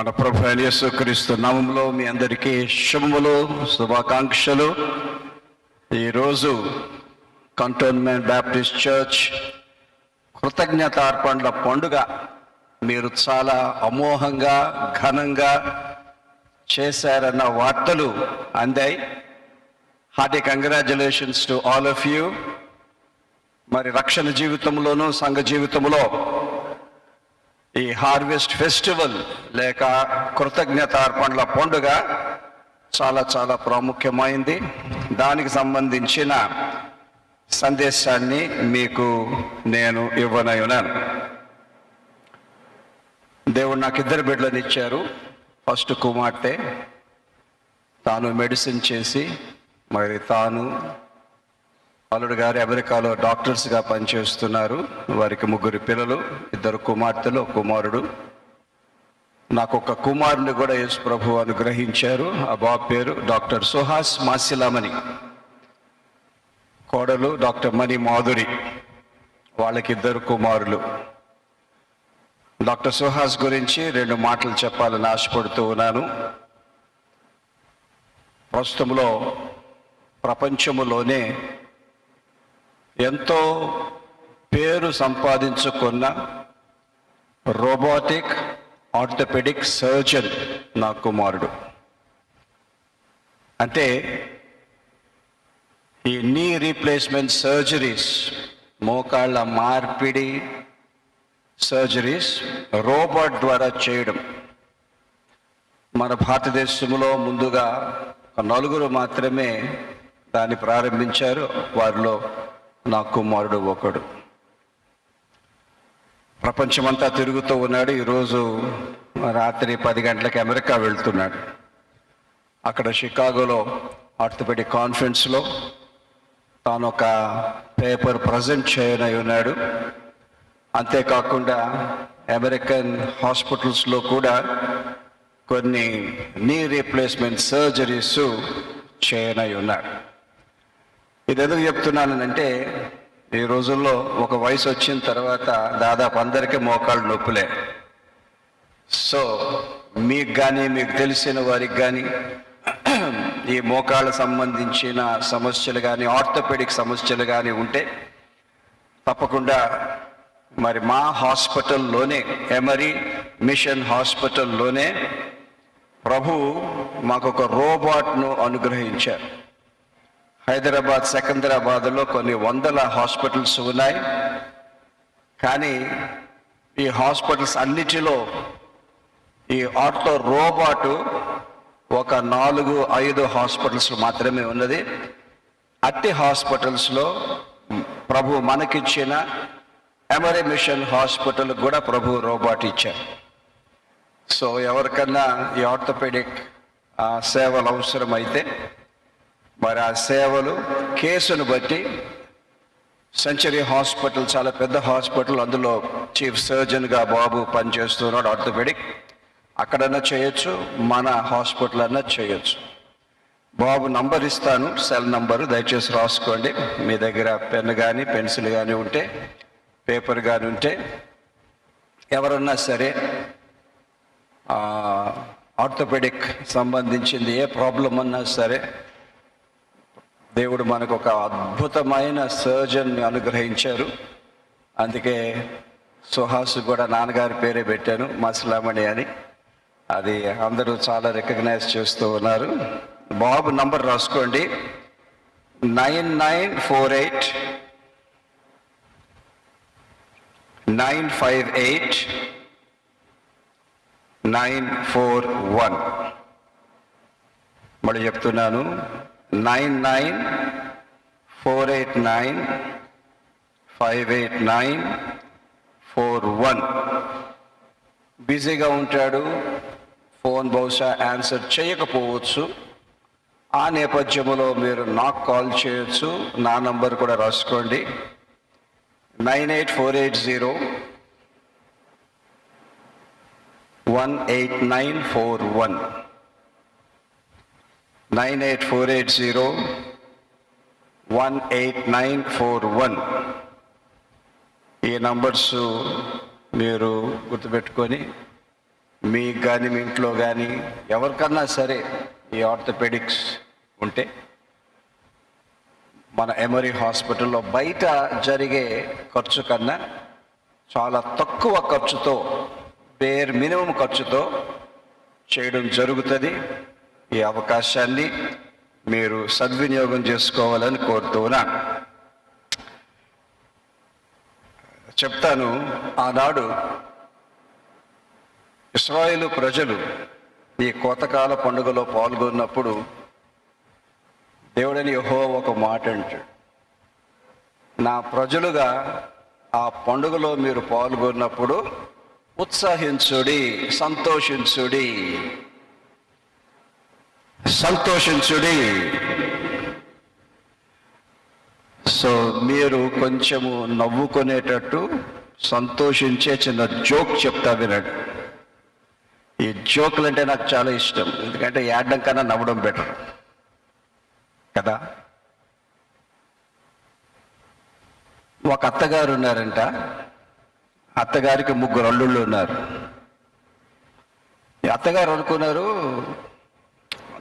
మన ప్రభు అయిన యేసుక్రీస్తు నామములో మీ అందరికీ శుభములు, శుభాకాంక్షలు. ఈరోజు కంటోన్మెంట్ బ్యాప్టిస్ట్ చర్చ్ కృతజ్ఞతార్పణల పండుగ మీరు చాలా అమోఘంగా ఘనంగా చేశారన్న వార్తలు అందాయి. Hearty congratulations to all of you. మరి రక్షణ జీవితంలోనూ సంఘ జీవితంలో ఈ హార్వెస్ట్ ఫెస్టివల్ లేక కృతజ్ఞతార్పణల పండుగ చాలా చాలా ప్రాముఖ్యమైంది. దానికి సంబంధించిన సందేశాన్ని మీకు నేను ఇవ్వనయున్నాను. దేవుడు నాకు 2 బిడ్డలను ఇచ్చారు. ఫస్ట్ కుమార్తె, తాను మెడిసిన్ చేసి మరి తాను అల్లుడు గారు అమెరికాలో డాక్టర్స్గా పనిచేస్తున్నారు. వారికి 3 పిల్లలు, 2 కుమార్తెలు, 1 కుమారుడు. నాకు ఒక కుమారుని కూడా యేసు ప్రభు అనుగ్రహించారు. ఆ బాబు పేరు డాక్టర్ సుహాస్ మాసిలామణి, కోడలు డాక్టర్ మణి మాధురి. వాళ్ళకి 2 కుమారులు. డాక్టర్ సుహాస్ గురించి 2 మాటలు చెప్పాలని ఆశపడుతూ ఉన్నాను. ప్రస్తుతంలో ప్రపంచములోనే ఎంతో పేరు సంపాదించుకున్న రోబోటిక్ ఆర్థోపెడిక్ సర్జన్ నా కుమారుడు. అంటే ఈ నీ రీప్లేస్మెంట్ సర్జరీస్, మోకాళ్ళ మార్పిడి సర్జరీస్ రోబోట్ ద్వారా చేయడం మన భారతదేశంలో ముందుగా 4 మాత్రమే దాన్ని ప్రారంభించారు. వారిలో నా కుమారుడు ఒకడు. ప్రపంచమంతా తిరుగుతూ ఉన్నాడు. ఈరోజు రాత్రి 10 గంటలకు అమెరికా వెళ్తున్నాడు. అక్కడ షికాగోలో ఆర్థోపెడిక్ కాన్ఫరెన్స్లో తాను ఒక పేపర్ ప్రజెంట్ చేయనై ఉన్నాడు. అంతేకాకుండా అమెరికన్ హాస్పిటల్స్లో కూడా కొన్ని నీ రీప్లేస్మెంట్ సర్జరీస్ చేయనై ఉన్నాడు. ఇది ఎందుకు చెప్తున్నానంటే, ఈ రోజుల్లో ఒక వయసు వచ్చిన తర్వాత దాదాపు అందరికీ మోకాళ్ళు నొప్పులే. సో మీకు కానీ మీకు తెలిసిన వారికి కానీ ఈ మోకాళ్ళ సంబంధించిన సమస్యలు కానీ ఆర్థోపెడిక్ సమస్యలు కానీ ఉంటే తప్పకుండా మరి మా హాస్పిటల్లోనే, ఎమరీ మిషన్ హాస్పిటల్లోనే ప్రభు మాకు ఒక రోబోట్ను అనుగ్రహించారు. హైదరాబాద్, సికింద్రాబాద్లో కొన్ని 100 హాస్పిటల్స్ ఉన్నాయి. కానీ ఈ హాస్పిటల్స్ అన్నిటిలో ఈ ఆర్థో రోబోటు ఒక 4-5 హాస్పిటల్స్ మాత్రమే ఉన్నది. అట్టి హాస్పిటల్స్లో ప్రభు మనకిచ్చిన ఎమరీ మిషన్ హాస్పిటల్ కూడా ప్రభు రోబోట్ ఇచ్చారు. సో ఎవరికన్నా ఈ ఆర్థోపెడిక్ సేవలు అవసరమైతే మరి ఆ సేవలు కేసును బట్టి సెంచరీ హాస్పిటల్ చాలా పెద్ద హాస్పిటల్, అందులో చీఫ్ సర్జన్గా బాబు పనిచేస్తున్నాడు ఆర్థోపెడిక్. అక్కడన్నా చేయొచ్చు, మన హాస్పిటల్ అన్నా చేయొచ్చు. బాబు నంబర్ ఇస్తాను, సెల్ నంబరు, దయచేసి రాసుకోండి. మీ దగ్గర పెన్ కానీ పెన్సిల్ కానీ ఉంటే, పేపర్ కానీ ఉంటే, ఎవరన్నా సరే ఆర్థోపెడిక్ సంబంధించింది ఏ ప్రాబ్లం అన్నా సరే, దేవుడు మనకు ఒక అద్భుతమైన సర్జన్ని అనుగ్రహించారు. అందుకే సుహాస్ కూడా నాన్నగారి పేరే పెట్టాను, మాసిలామణి అని. అది అందరూ చాలా రికగ్నైజ్ చేస్తూ ఉన్నారు. బాబు నంబర్ రాసుకోండి, 9948 958 941. మళ్ళీ చెప్తున్నాను, 9948958941. బిజీగా ఉంటాడు, ఫోన్ బహుశా ఆన్సర్ చేయకపోవచ్చు. ఆ నేపథ్యంలో మీరు నాకు కాల్ చేయొచ్చు. నా నంబర్ కూడా రాసుకోండి, 98480 18941. 98480 18941. ఈ నంబర్స్ మీరు గుర్తుపెట్టుకొని మీకు కానీ మీ ఇంట్లో కానీ ఎవరికన్నా సరే ఈ ఆర్థోపెడిక్స్ ఉంటే మన ఎమరీ హాస్పిటల్లో బయట జరిగే ఖర్చు కన్నా చాలా తక్కువ ఖర్చుతో, బేర్ మినిమం ఖర్చుతో చేయడం జరుగుతుంది. ఈ అవకాశాన్ని మీరు సద్వినియోగం చేసుకోవాలని కోరుతున్నాను. చెప్తాను, ఆనాడు ఇశ్రాయేలు ప్రజలు ఈ కోతకాల పండుగలో పాల్గొన్నప్పుడు దేవుడని యెహోవా ఒక మాట అంటాడు, నా ప్రజలుగా ఆ పండుగలో మీరు పాల్గొన్నప్పుడు ఉత్సాహించుడి, సంతోషించుడి, సంతోషించుడి. సో మీరు కొంచెము నవ్వుకునేటట్టు సంతోషించే చిన్న జోక్ చెప్తా వినండి. ఈ జోకులు అంటే నాకు చాలా ఇష్టం, ఎందుకంటే ఏడడం కన్నా నవ్వడం బెటర్ కదా. ఒక అత్తగారు ఉన్నారంట, అత్తగారికి 3 అల్లుళ్ళు ఉన్నారు. ఈ అత్తగారు అనుకున్నారు,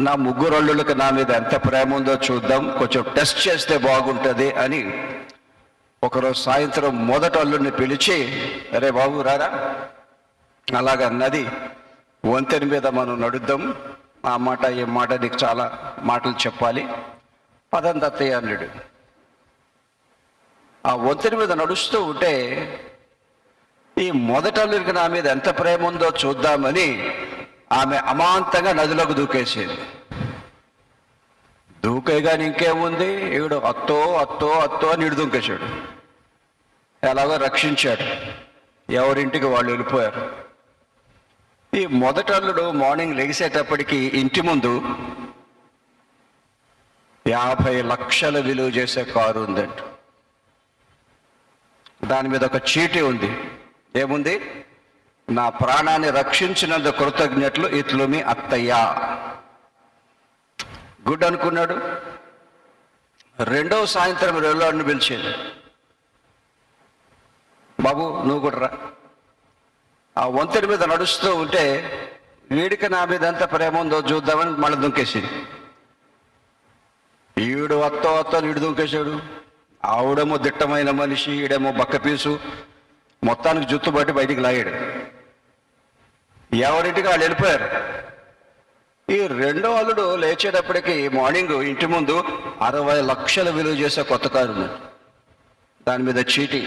నా 3 అల్లుళ్ళకి నా మీద ఎంత ప్రేమ ఉందో చూద్దాం, కొంచెం టెస్ట్ చేస్తే బాగుంటుంది అని ఒకరోజు సాయంత్రం మొదటి అల్లుడిని పిలిచి, అరే బాబు రారా, అలాగ నది వంతెన మీద మనం నడుద్దాం, ఆ మాట ఈ మాట నీకు చాలా మాటలు చెప్పాలి, పదంత అత్తయ్య అన్నాడు. ఆ వంతెన మీద నడుస్తూ ఉంటే ఈ మొదటి అల్లుడికి నా మీద ఎంత ప్రేమ ఉందో చూద్దామని ఆమె అమాంతంగా నదిలోకి దూకేసేది. దూకేగాని ఇంకేముంది, ఈవిడు అత్తో అత్తో అత్తో అని ఇడు దూకేశాడు. ఎలాగో రక్షించాడు, ఎవరింటికి వాళ్ళు వెళ్ళిపోయారు. ఈ మొదటి అల్లుడు మార్నింగ్ లెగిసేటప్పటికి ఇంటి ముందు 50 లక్షల విలువ చేసే కారు ఉందంట. దాని మీద ఒక చీటీ ఉంది, ఏముంది, నా ప్రాణాన్ని రక్షించినందుకు కృతజ్ఞతలు, ఇట్లు మీ అత్తయ్య. గుడ్ అనుకున్నాడు. రెండవ సాయంత్రం రెల్లాడిని పిలిచేది, బాబు నువ్వు కూడా రా. ఆ వంతెన మీద నడుస్తూ ఉంటే వీడికి నా మీద ఎంత ప్రేమ ఉందో చూద్దామని మళ్ళీ దుంకేసింది. ఈడు అత్తో అత్తో ఈడు దుంకేశాడు. ఆవిడేమో దిట్టమైన మనిషి, ఈడేమో బక్కపీసు, మొత్తానికి జుత్తు బట్టి బయటికి లాగాడు. ఎవరింటికి వాళ్ళు వెళ్ళిపోయారు. ఈ రెండో అల్లుడు లేచేటప్పటికి మార్నింగ్ ఇంటి ముందు 60 లక్షల విలువ చేసే కొత్త కారు ఉంది. దాని మీద చీటీ,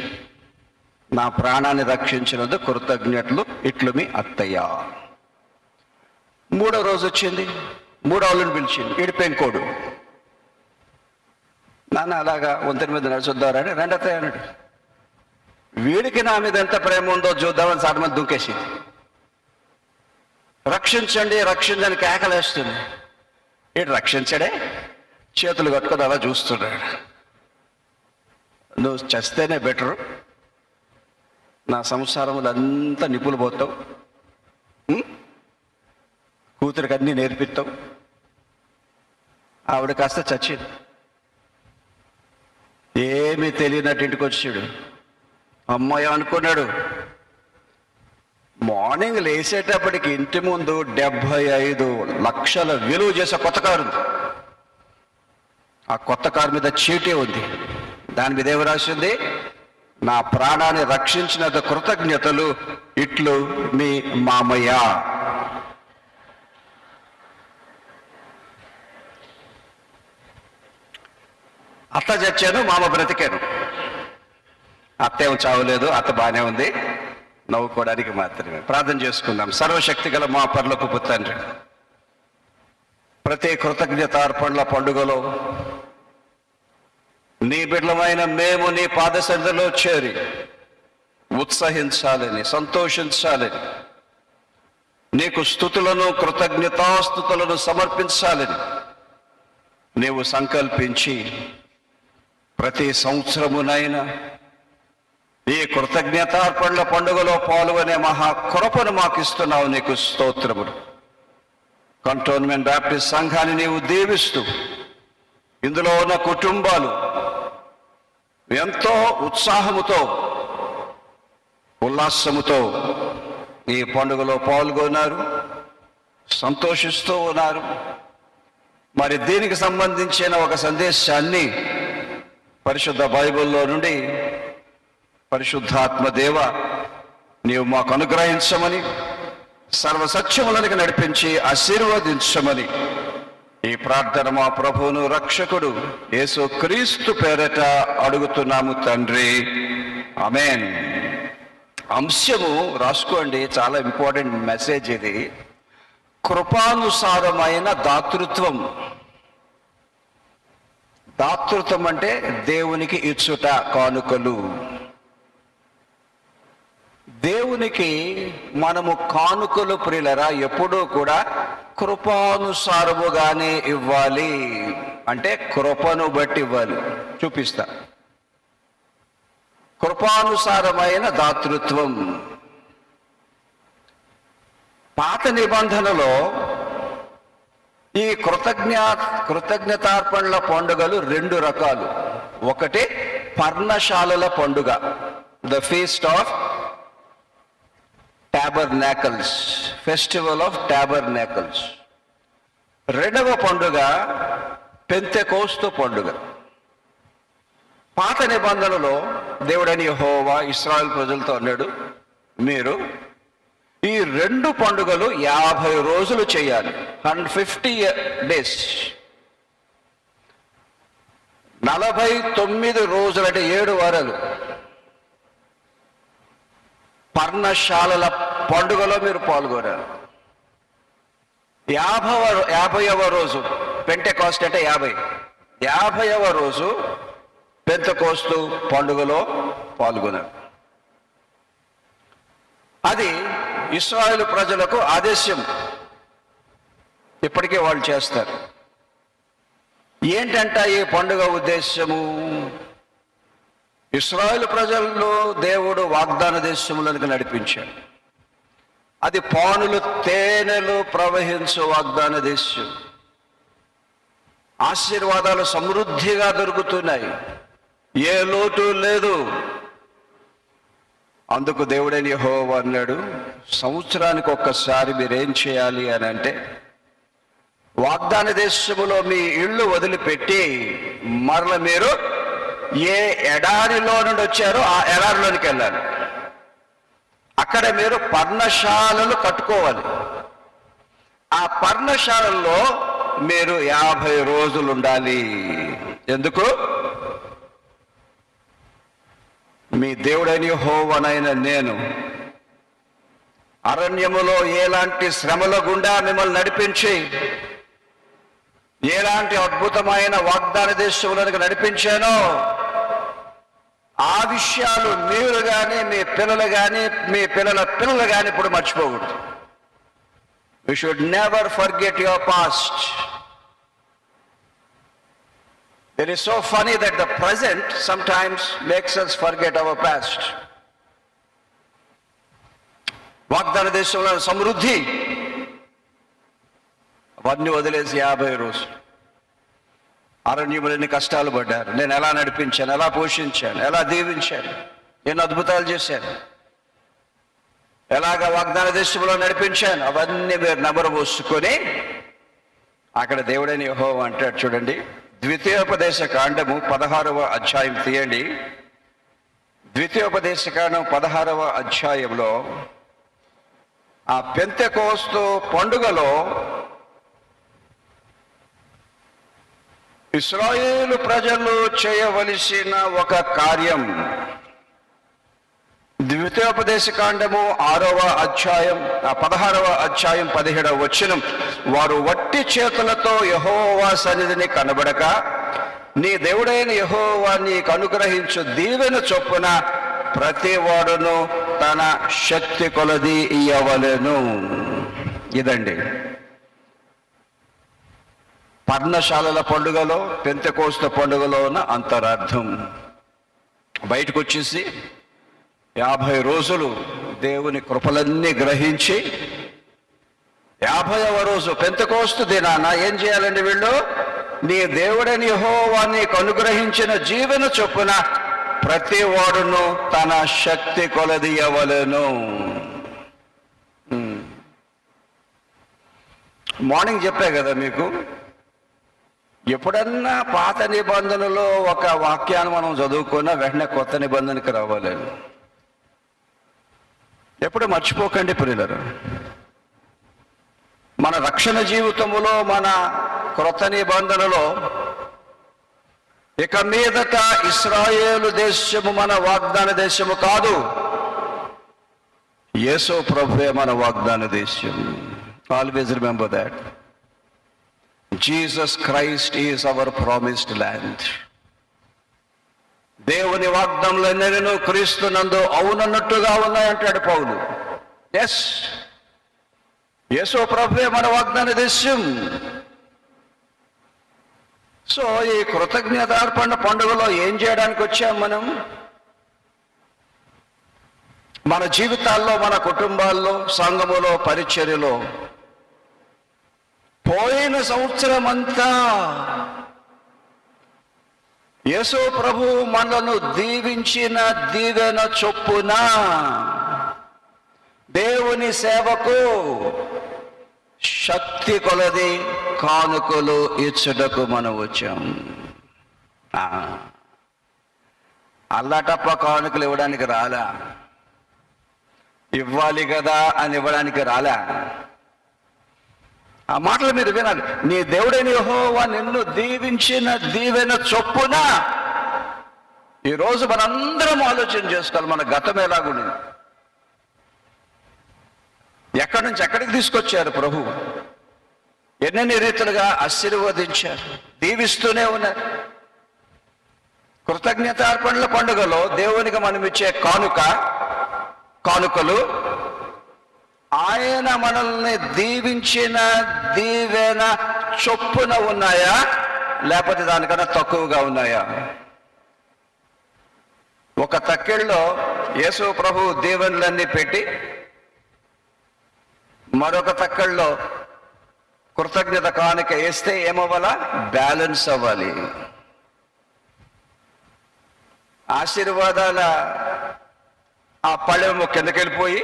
నా ప్రాణాన్ని రక్షించినందుకు కృతజ్ఞతలు, ఇట్లు మీ అత్తయ్య. మూడో రోజు వచ్చింది, మూడో అల్లుడిని పిలిచింది, ఈడు పెంకోడు. నాన్న అలాగా వంతెన మీద నడుచుద్దారని రెండు అత్తయ్య అన్నాడు. వీడికి నా మీద ఎంత ప్రేమ ఉందో చూద్దామని సాటి మీద దుంకేసింది. రక్షించండి రక్షించని కేకలేస్తుంది. ఈడు రక్షించడే, చేతులు కట్టుకొని అలా చూస్తున్నాడు. నువ్వు చస్తేనే బెటరు, నా సంసారంలో అంతా నిపులు పోతావు, కూతురికి అన్నీ నేర్పిస్తావు. ఆవిడ కాస్త చచ్చింది. ఏమీ తెలియనట్టు ఇంటికి వచ్చాడు. అమ్మాయి అనుకున్నాడు. మార్నింగ్ లేచేటప్పటికి ఇంటి ముందు 75 లక్షల విలువ చేసే కొత్త కారు ఉంది. ఆ కొత్త కారు మీద చీటీ ఉంది. దాని మీద ఏమి రాసింది, నా ప్రాణాన్ని రక్షించినంత కృతజ్ఞతలు, ఇట్లు మీ మామయ్య. అత్త చచ్చాను, మామ బ్రతికాను. అత్త ఏం చావలేదు, అత్త బాగానే ఉంది, నవ్వుకోవడానికి మాత్రమే. ప్రార్థన చేసుకుందాం. సర్వశక్తి గల మా పరలోకపు తండ్రి, ప్రతి కృతజ్ఞతార్పణల పండుగలో నీ బిడ్డలమైన మేము నీ పాదసన్నిధిలో చేరి ఉత్సహించాలని, సంతోషించాలని, నీకు స్తుతులను కృతజ్ఞతాస్తుతులను సమర్పించాలని నీవు సంకల్పించి ప్రతి సంవత్సరమునైనా ఈ కృతజ్ఞతార్పణల పండుగలో పాల్గొనే మహాకృపను మాకు ఇస్తున్నావు. నీకు స్తోత్రములు. కంటోన్మెంట్ బ్యాప్టిస్ట్ సంఘాన్ని నీవు దీవిస్తూ ఇందులో ఉన్న కుటుంబాలు ఎంతో ఉత్సాహముతో, ఉల్లాసముతో ఈ పండుగలో పాల్గొన్నారు, సంతోషిస్తూ ఉన్నారు. మరి దీనికి సంబంధించిన ఒక సందేశాన్ని పరిశుద్ధ బైబిల్లో నుండి పరిశుద్ధాత్మ దేవ నీవు మాకు అనుగ్రహించమని, సర్వసత్యములనికి నడిపించి ఆశీర్వదించమని ఈ ప్రార్థన మా ప్రభువును రక్షకుడు యేసు క్రీస్తు పేరట అడుగుతున్నాము తండ్రి, ఆమేన్. అంశము రాసుకోండి, చాలా ఇంపార్టెంట్ మెసేజ్ ఇది. కృపానుసారమైన దాతృత్వం. దాతృత్వం అంటే దేవునికి ఇచ్చుట, కానుకలు. దేవునికి మనము కానుకలు ప్రియులరా ఎప్పుడూ కూడా కృపానుసారముగానే ఇవ్వాలి. అంటే కృపను బట్టి ఇవ్వాలి. చూపిస్తా. కృపానుసారమైన దాతృత్వం. పాత నిబంధనలో ఈ కృతజ్ఞతార్పణల పండుగలు 2 రకాలు. ఒకటి పర్ణశాలల పండుగ, the feast of tabernacles, festival of tabernacles. రెండవ పండుగ పెంతెకోస్తు పండుగ. పాత నిబంధనలో దేవుడైన యెహోవా ఇశ్రాయేలు ప్రజలతో అన్నాడు, మీరు ఈ 2 పండుగలు 50 రోజులు చేయాలి. 150 days. 49 రోజులు అంటే 7 వారాలు పర్ణశాలల పండుగలో మీరు పాల్గొనారు. 50వ రోజు పెంటెకోస్తు అంటే 50వ రోజు పెంతెకోస్తు పండుగలో పాల్గొనారు. అది ఇశ్రాయేలు ప్రజలకు ఆదేశం. ఇప్పటికే వాళ్ళు చేస్తారు. ఏంటంట ఈ పండుగ ఉద్దేశము? ఇశ్రాయేలు ప్రజల్లో దేవుడు వాగ్దాన దేశములకు నడిపించాడు. అది పానులు తేనెలు ప్రవహించు వాగ్దాన దేశం. ఆశీర్వాదాలు సమృద్ధిగా దొరుకుతున్నాయి, ఏ లోటు లేదు. అందుకు దేవుడైన యెహోవా అన్నాడు, సంవత్సరానికి ఒక్కసారి మీరేం చేయాలి అని అంటే, వాగ్దాన దేశములో మీ ఇళ్ళు వదిలిపెట్టి మరల మీరు ఏ ఎడారిలో నుండి వచ్చారో ఆ ఎడారిలోనికి వెళ్ళాలి. అక్కడ మీరు పర్ణశాలలు కట్టుకోవాలి. ఆ పర్ణశాలల్లో మీరు 50 రోజులు ఉండాలి. ఎందుకు? మీ దేవుడైన యెహోవానైన నేను అరణ్యములో ఎలాంటి శ్రమల గుండా మిమ్మల్ని నడిపించి, ఎలాంటి అద్భుతమైన వాగ్దాన దేశములకు నడిపించానో ఆ విషయాలు మీరు కానీ, మీ పిల్లలు కానీ, మీ పిల్లల పిల్లలు కానీ ఇప్పుడు మర్చిపోకూడదు. You should never forget your past. It is so funny that the present sometimes makes us forget our past. వాగ్దాన దేశంలో సమృద్ధి అవన్నీ వదిలేసి 50 రోజులు అరణ్యంలో ఎన్ని కష్టాలు పడ్డారు. నేను ఎలా నడిపించాను, ఎలా పోషించాను, ఎలా దీవించాను, ఎన్ని అద్భుతాలు చేశాను, ఎలాగ వాగ్దాన దేశంలో నడిపించాను, అవన్నీ మీరు నెమరుపోసుకొని అక్కడ దేవుడైన యెహోవా అంటాడు. చూడండి, ద్వితీయోపదేశ కాండము 16వ అధ్యాయం తీయండి. ద్వితీయోపదేశ కాండం 16వ అధ్యాయంలో ఆ పెంతెకోస్తు పండుగలో ఇశ్రాయేలు ప్రజలు చేయవలసిన ఒక కార్యం. ద్వితీయోపదేశ కాండము 6వ అధ్యాయం 16వ అధ్యాయం 17వ వచనం, వారు వట్టి చేతులతో యెహోవా సన్నిధిని కనబడక నీ దేవుడైన యెహోవా నీకు అనుగ్రహించు దీవెన చొప్పున ప్రతి వాడును తన శక్తి కొలది ఇయ్యవలెను. ఇదండి పర్ణశాలల పండుగలో, పెంతెకోస్తు పండుగలో ఉన్న అంతరార్థం. బయటకు వచ్చేసి 50 రోజులు దేవుని కృపలన్నీ గ్రహించి 50వ రోజు పెంతెకోస్తు దినాన ఏం చేయాలండి వీళ్ళు? నీ దేవుడని యెహోవా నీకు అనుగ్రహించిన జీవన చొప్పున ప్రతి వాడును తన శక్తి కొలదియవలెను. మార్నింగ్ చెప్పా కదా మీకు, ఎప్పుడన్నా పాత నిబంధనలో ఒక వాక్యాన్ని మనం చదువుకున్నా వెంటనే కొత్త నిబంధనకి రావాలని. ఎప్పుడు మర్చిపోకండి ప్రియులారా, మన రక్షణ జీవితములో, మన క్రొత్త నిబంధనలో ఇక మీదట ఇశ్రాయేలు దేశము మన వాగ్దాన దేశము కాదు, యేసు ప్రభువే మన వాగ్దాన దేశం. Always remember that. Jesus Christ is our promised land. దేవుని వాగ్దానములన్నీ క్రీస్తునందు అవునన్నట్టుగా ఉన్నాయంటాడు పౌలు. ఎస్, యేసు ప్రభువే మన వాగ్దాన దేశం. సో ఈ కృతజ్ఞతార్పణ పండుగలో ఏం చేయడానికి వచ్చాం మనం? మన జీవితాల్లో, మన కుటుంబాల్లో, సంఘములో, పరిచర్యలో పోయిన సంవత్సరం అంతా యేసు ప్రభు మనలను దీవించిన దీవెన చొప్పున దేవుని సేవకు శక్తి కొలది కానుకలు ఇచ్చుటకు మనం వచ్చాం. అల్లాటప్ప కానుకలు ఇవ్వడానికి రాలా, ఇవ్వాలి కదా అని ఇవ్వడానికి రాలా. ఆ మాటలు మీరు వినాలి. నీ దేవుడైన యెహోవా నిన్ను దీవించిన దీవెన చొప్పున. ఈరోజు మనందరం ఆలోచన చేసుకోవాలి, మన గతం ఎలాగుంది, ఎక్కడి నుంచి ఎక్కడికి తీసుకొచ్చారు ప్రభు, ఎన్నెన్ని రీతులుగా ఆశీర్వదించారు, దీవిస్తూనే ఉన్నారు. కృతజ్ఞతార్పణల పండుగలో దేవునికి మనం ఇచ్చే కానుకలు ఆయన మనల్ని దీవించిన దీవెన చొప్పున ఉన్నాయా, లేకపోతే దానికన్నా తక్కువగా ఉన్నాయా? ఒక తక్కెళ్ళలో యేసు ప్రభు దీవెనలన్నీ పెట్టి మరొక తక్కల్లో కృతజ్ఞత కానుక వేస్తే ఏమవ్వాలా? బ్యాలెన్స్ అవ్వాలి. ఆశీర్వాదాల ఆ పళ్ళెము కిందకి వెళ్ళిపోయి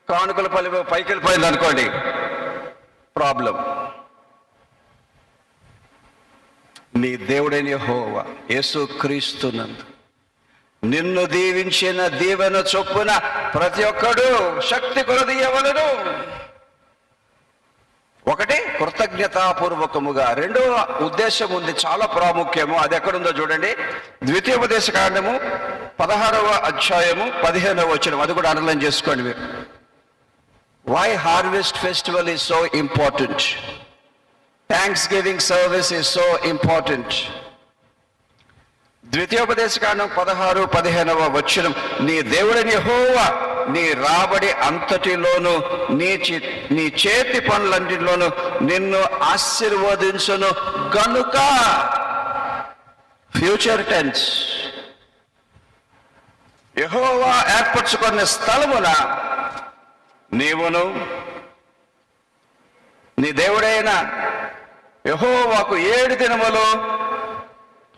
కానుకల పళ్ళెము పైకి వెళ్ళిపోయింది అనుకోండి, ప్రాబ్లం. నీ దేవుడైన యెహోవా యేసు క్రీస్తునందు నిన్ను దీవించిన దీవెన చొప్పున ప్రతి ఒక్కడు శక్తి కొలది ఇవ్వవలెను. ఒకటి, కృతజ్ఞతాపూర్వకముగా. రెండవ ఉద్దేశం ఉంది, చాలా ప్రాముఖ్యము. అది ఎక్కడుందో చూడండి. ద్వితీయోపదేశకాండము 16వ అధ్యాయము 15వ వచనం. అది కూడా అండర్లైన్ చేసుకోండి మీరు. Why harvest festival is so important, thanksgiving service is so important. ద్వితీయోపదేశకాండం 16-15వ వచనం. నీ దేవుడైన యెహోవా నీ రాబడి అంతటిలోను నీ చేతి పనులన్నిటిలోను నిన్ను ఆశీర్వదించును గనుక. Future tense. యెహోవా ఏర్పరచుకున్న స్థలమున నీవును నీ దేవుడైన యెహోవాకు 7 దినములు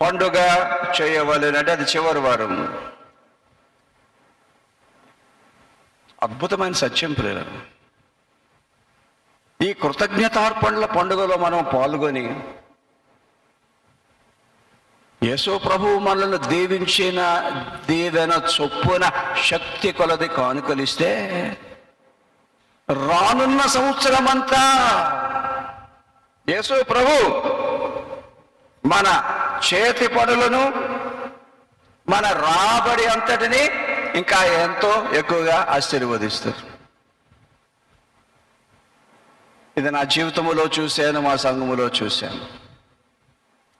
పండుగ చేయవలెనంటే అది చివరి వారం. అద్భుతమైన సత్యం ప్రియులారా. ఈ కృతజ్ఞతార్పణల పండుగలో మనం పాల్గొని యేసు ప్రభువు మనల్ని దీవించిన దీవెన చొప్పున శక్తి కొలది కానుకలిస్తే రానున్న సంవత్సరం అంతా యేసు ప్రభు మన చేతి పనులను, మన రాబడి అంతటిని ఇంకా ఎంతో ఎక్కువగా ఆశీర్వదిస్తారు. ఇది నా జీవితంలో చూశాను, మా సంఘములో చూశాను.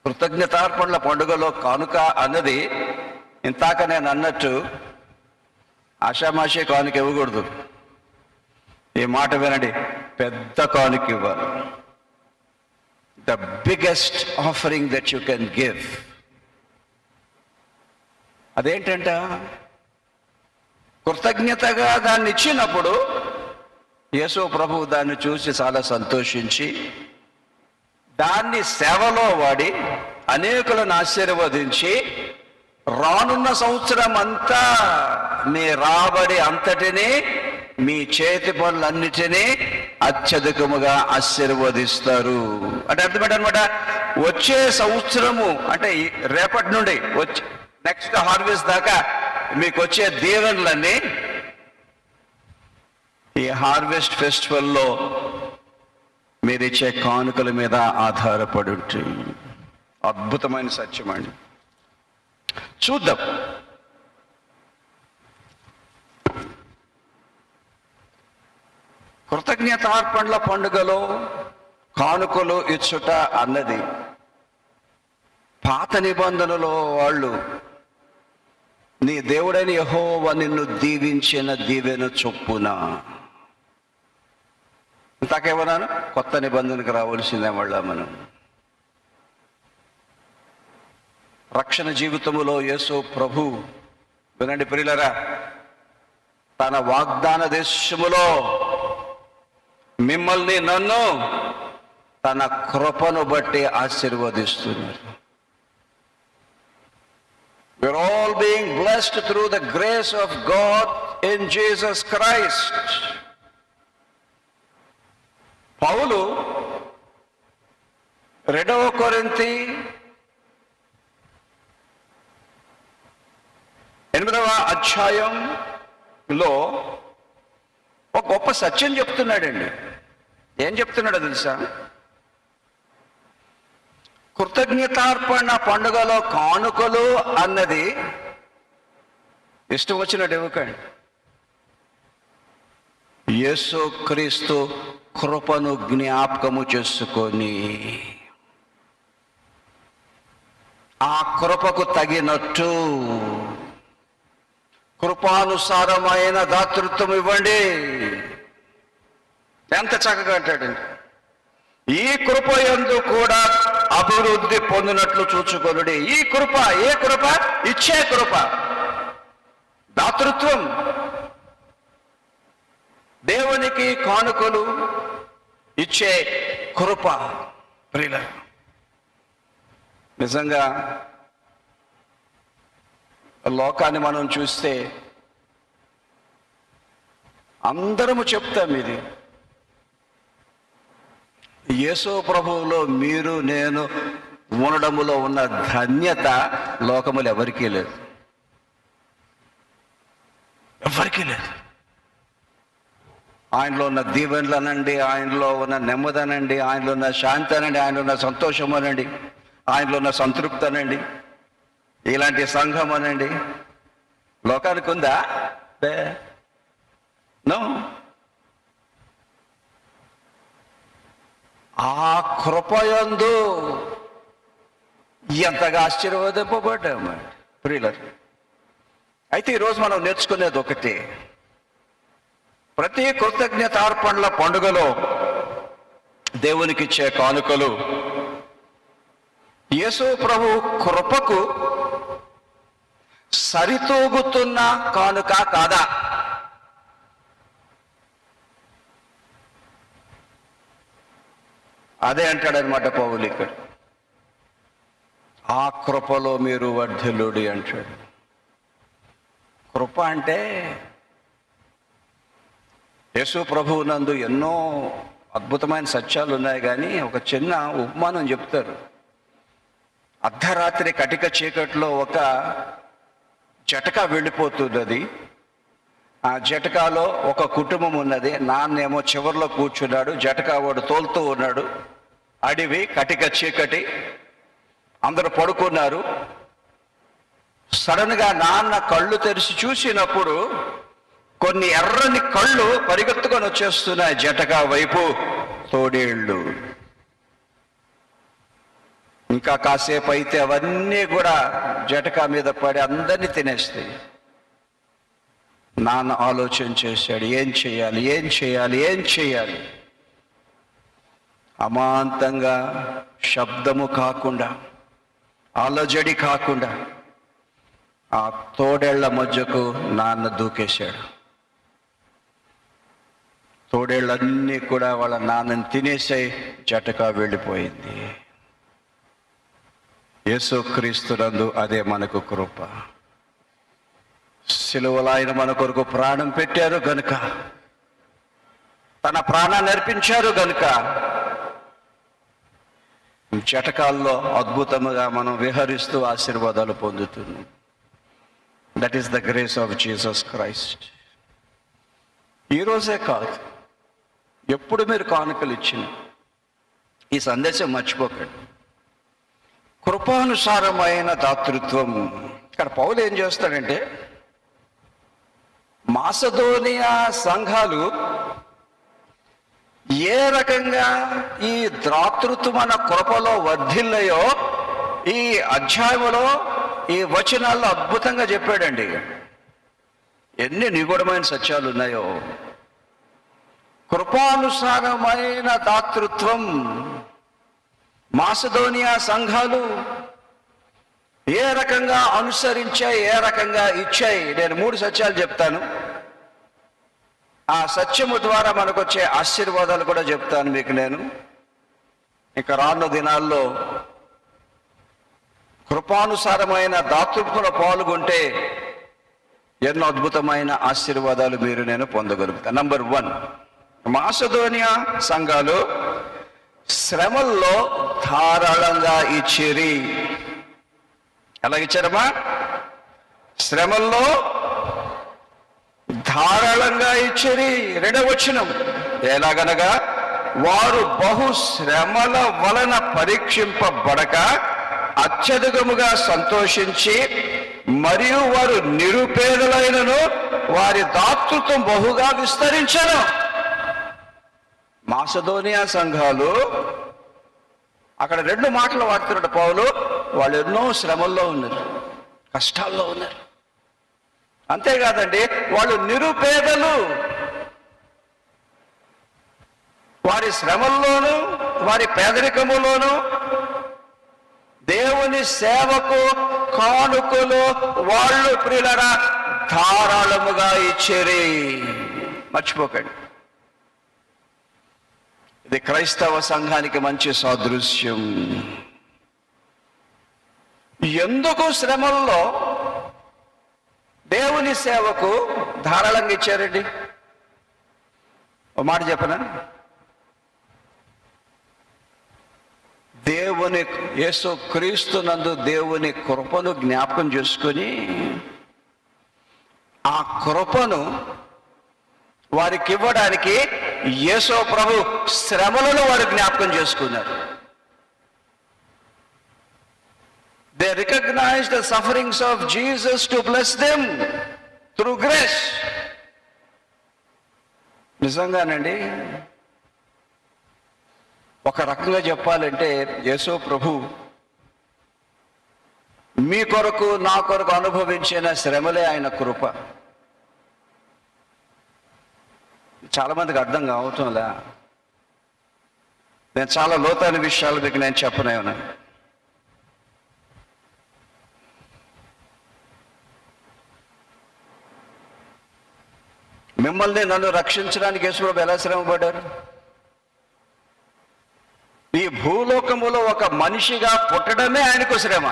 కృతజ్ఞతార్పణల పండుగలో కానుక అన్నది ఇంతాక నేను అన్నట్టు ఆషామాషి కానుక ఇవ్వకూడదు. ఈ మాట వినండి, పెద్ద కానుక ఇవ్వాలి. The biggest offering that you can give. అదేంటంట? కృతజ్ఞతగా దాన్ని ఇచ్చినప్పుడు యేసు ప్రభువు దాన్ని చూసి చాలా సంతోషించి దాన్ని సేవలో వాడి అనేకులను ఆశీర్వదించి రానున్న సంవత్సరం అంతా మీ రాబడి అంతటినీ, మీ చేతి పనులన్నిటినీ అత్యధికముగా ఆశీర్వదిస్తారు. అంటే అర్థమేంటి అనమాట, వచ్చే సంవత్సరము అంటే రేపటి నుండి వచ్చే నెక్స్ట్ హార్వెస్ట్ దాకా మీకు వచ్చే దీవెనలన్నీ ఈ హార్వెస్ట్ ఫెస్టివల్లో మీరు ఇచ్చే కానుకల మీద ఆధారపడి ఉంటాయి. అద్భుతమైన సత్యం అండి. చూద్దాం. కృతజ్ఞతార్పణల పండుగలో కానుకలు ఇచ్చుట అన్నది పాత నిబంధనలో వాళ్ళు నీ దేవుడైన యెహోవా నిన్ను దీవించిన దీవెన చొప్పున, ఇంతకేమన్నాను, కొత్త నిబంధనకు రావాల్సిందే మళ్ళా మనం. రక్షణ జీవితములో యేసు ప్రభు, వినండి ప్రియులరా, తన వాగ్దాన దేశములో మిమ్మల్ని నన్ను తన కృపను బట్టి ఆశీర్వదిస్తున్నారు. We're all being blessed through the grace of God in Jesus Christ. పౌలు 2వ కొరింథీ 8వ అధ్యాయంలో ఒక గొప్ప సత్యం చెప్తున్నాడండి. ఏం చెప్తున్నాడో తెలుసా? కృతజ్ఞతార్పణ పండుగలో కానుకలు అన్నది ఇష్టం వచ్చినట్టు ఇవ్వకండి. యేసుక్రీస్తు కృపను జ్ఞాపకము చేసుకొని ఆ కృపకు తగినట్టు కృపానుసారమైన దాతృత్వం ఇవ్వండి. ఎంత చక్కగా అంటాడండి. ఈ కృప యందు కూడా అభివృద్ధి పొందినట్లు చూచుకొనుడి. ఈ కృప, ఏ కృప? ఇచ్చే కృప, దాతృత్వం, దేవునికి కానుకలు ఇచ్చే కృప. ప్రియులారా, నిజంగా లోకాన్ని మనం చూస్తే అందరము చెప్తాం, ఇది యేసు ప్రభువులో మీరు నేను ఉండడములో ఉన్న ధన్యత లోకములు ఎవరికీ లేదు, ఎవరికీ లేదు. ఆయనలో ఉన్న దీవెనలు అనండి, ఆయనలో ఉన్న నెమ్మది అనండి, ఆయనలో ఉన్న శాంతి అనండి, ఆయనలో ఉన్న సంతోషం అనండి, ఆయనలో ఉన్న సంతృప్తి అనండి, ఇలాంటి సంఘం అనండి, లోకానికి ఉందా? నో. ఆ కృపయందు ఎంతగా ఆశీర్వదింపబడ్డాము ప్రియులారా. అయితే ఈరోజు మనం నేర్చుకునేది ఒకటి, ప్రతి కృతజ్ఞతార్పణల పండుగలో దేవునికి ఇచ్చే కానుకలు యేసు ప్రభు కృపకు సరితూగుతున్న కానుక కాదా? అదే అంటాడనమాట పౌలు ఇక్కడ. ఆ కృపలో మీరు వర్ధిల్లుడి అంటాడు. కృప అంటే యేసు ప్రభువు నందు ఎన్నో అద్భుతమైన సత్యాలు ఉన్నాయి, కానీ ఒక చిన్న ఉపమానం చెప్తారు. అర్ధరాత్రి కటిక చీకట్లో ఒక జటక వెళ్ళిపోతున్నది. ఆ జటకాలో ఒక కుటుంబం ఉన్నది. నాన్నేమో చివరిలో కూర్చున్నాడు, జటకా వాడు తోలుతూ ఉన్నాడు. అడవి, కటిక చీకటి, అందరూ పడుకున్నారు. సడన్గా నాన్న కళ్ళు తెరిచి చూసినప్పుడు కొన్ని ఎర్రని కళ్ళు పరిగెత్తుకొని వచ్చేస్తున్నాయి జటకా వైపు. తోడేళ్ళు. ఇంకా కాసేపు అయితే అవన్నీ కూడా జటకా మీద పడి అందరినీ తినేస్తాయి. నాన్న ఆలోచన చేశాడు, ఏం చేయాలి, ఏం చేయాలి, ఏం చేయాలి. అమాంతంగా శబ్దము కాకుండా, అలజడి కాకుండా ఆ తోడేళ్ల మధ్యకు నాన్న దూకేశాడు. తోడేళ్ళన్నీ కూడా వాళ్ళ నాన్నని తినేసాయి. జటకా వెళ్ళిపోయింది. యేసుక్రీస్తునందు అదే మనకు కృప. సిలువలో ఆయన మన కొరకు ప్రాణం పెట్టారు కనుక తన ప్రాణాన్ని అర్పించారు గనుక జటకాల్లో అద్భుతముగా మనం విహరిస్తూ ఆశీర్వాదాలు పొందుతున్నాం. That is the grace of Jesus Christ. ఈరోజే కాదు, ఎప్పుడు మీరు కానుకలు ఇచ్చిన ఈ సందేశం మర్చిపోకండి. కృపానుసారమైన దాతృత్వం. ఇక్కడ పౌలు ఏం చేస్తాడంటే, మాసిదోనియా సంఘాలు ఏ రకంగా ఈ దాతృత్వం అన్న కృపలో వర్ధిల్లయో ఈ అధ్యాయంలో ఈ వచనాల్లో అద్భుతంగా చెప్పాడండి. ఎన్ని నిగూఢమైన సత్యాలు ఉన్నాయో. కృపానుసారమైన దాతృత్వం. మాసిదోనియా సంఘాలు ఏ రకంగా అనుసరించాయి, ఏ రకంగా ఇచ్చాయి. నేను 3 సత్యాలు చెప్తాను. ఆ సత్యము ద్వారా మనకు వచ్చే ఆశీర్వాదాలు కూడా చెప్తాను మీకు. నేను ఇక రానున్న దినాల్లో కృపానుసారమైన దాతృత్వంలో పాల్గొంటే ఎన్నో అద్భుతమైన ఆశీర్వాదాలు మీరు నేను పొందగలుగుతాను. నంబర్ 1, మాసిదోనియా సంఘాలు శ్రమల్లో ధారాళంగా ఇచ్చిరి. ఎలా ఇచ్చారమ్మా? శ్రమల్లో ధారాళంగా ఇచ్చిరి. 2వ వచనం, ఎలాగనగా వారు బహు శ్రమల వలన పరీక్షింపబడక అత్యధికముగా సంతోషించి, మరియు వారు నిరుపేదలైనను వారి దాతృత్వం బహుగా విస్తరించను. మాసిదోనియా సంఘాలు అక్కడ 2 మాటలు వాడుతున్నాడు పౌలు. వాళ్ళు ఎన్నో శ్రమల్లో ఉన్నారు, కష్టాల్లో ఉన్నారు. అంతేకాదండి, వాళ్ళు నిరుపేదలు. వారి శ్రమల్లోనూ వారి పేదరికములోనూ దేవుని సేవకు కానుకలు వాళ్ళు ప్రియులరా ధారాళముగా ఇచ్చిరి. మర్చిపోకండి, ఇది క్రైస్తవ సంఘానికి మంచి సాదృశ్యం. ఎందుకు శ్రమల్లో దేవుని సేవకు ధారాళంగా ఇచ్చారండి? ఒక మాట చెప్పనా? దేవుని యేసు క్రీస్తు నందు దేవుని కృపను జ్ఞాపకం చేసుకొని ఆ కృపను వారికి ఇవ్వడానికి యేసు ప్రభు శ్రమలను వారు జ్ఞాపకం చేసుకున్నారు. They recognized the sufferings of Jesus to bless them through grace. నిజంగానండి, ఒక రకంగా చెప్పాలంటే యేసు ప్రభు మీ కొరకు నా కొరకు అనుభవించిన శ్రమలే ఆయన కృప. చాలా మందికి అర్థం కావటంలా. నేను చాలా లోతైన విషయాలు మీకు నేను చెప్పనే ఉన్నాను. మిమ్మల్ని నన్ను రక్షించడానికి యేసు ప్రభు ఎలా శ్రమపడ్డారు? ఈ భూలోకములో ఒక మనిషిగా పుట్టడమే ఆయనకు శ్రమ.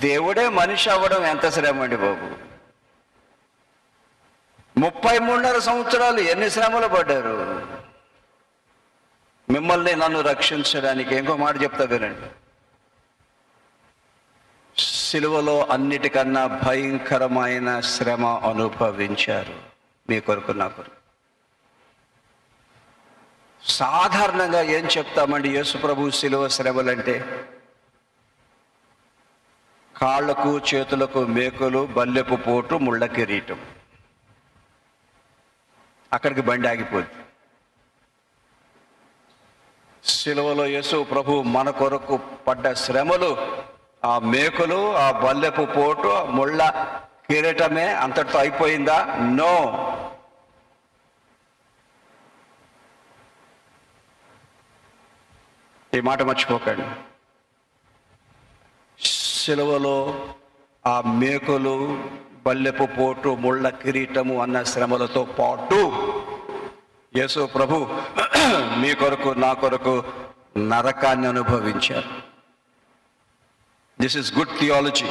దేవుడే మనిషి అవ్వడం ఎంత శ్రమ అండి బాబు. 33.5 సంవత్సరాలు ఎన్ని శ్రమలు పడ్డారు మిమ్మల్ని నన్ను రక్షించడానికి. ఇంకో మాట చెప్తా వినండి. సిలువలో అన్నిటికన్నా భయంకరమైన శ్రమ అనుభవించారు మీ కొరకు నా కొరకు. సాధారణంగా ఏం చెప్తామండి యేసు ప్రభు సిలువ శ్రమలంటే? కాళ్లకు చేతులకు మేకులు, బల్లెపు పోటు, ముళ్ళ కిరీటం. అక్కడికి బండి ఆగిపోద్ది. సిలువలో యేసు ప్రభు మన కొరకు పడ్డ శ్రమలు, ఆ మేకులు, ఆ బల్లెపు పోటు, ఆ ముళ్ళ కిరీటమే అంతటితో అయిపోయిందా? నో. ఈ మాట మర్చిపోకండి. సిలువలో ఆ మేకులు, బల్లెపు పోటు, ముళ్ళ కిరీటము అన్న శ్రమలతో పాటు యేసు ప్రభు మీ కొరకు నా కొరకు నరకాన్ని అనుభవించారు. This is good theology.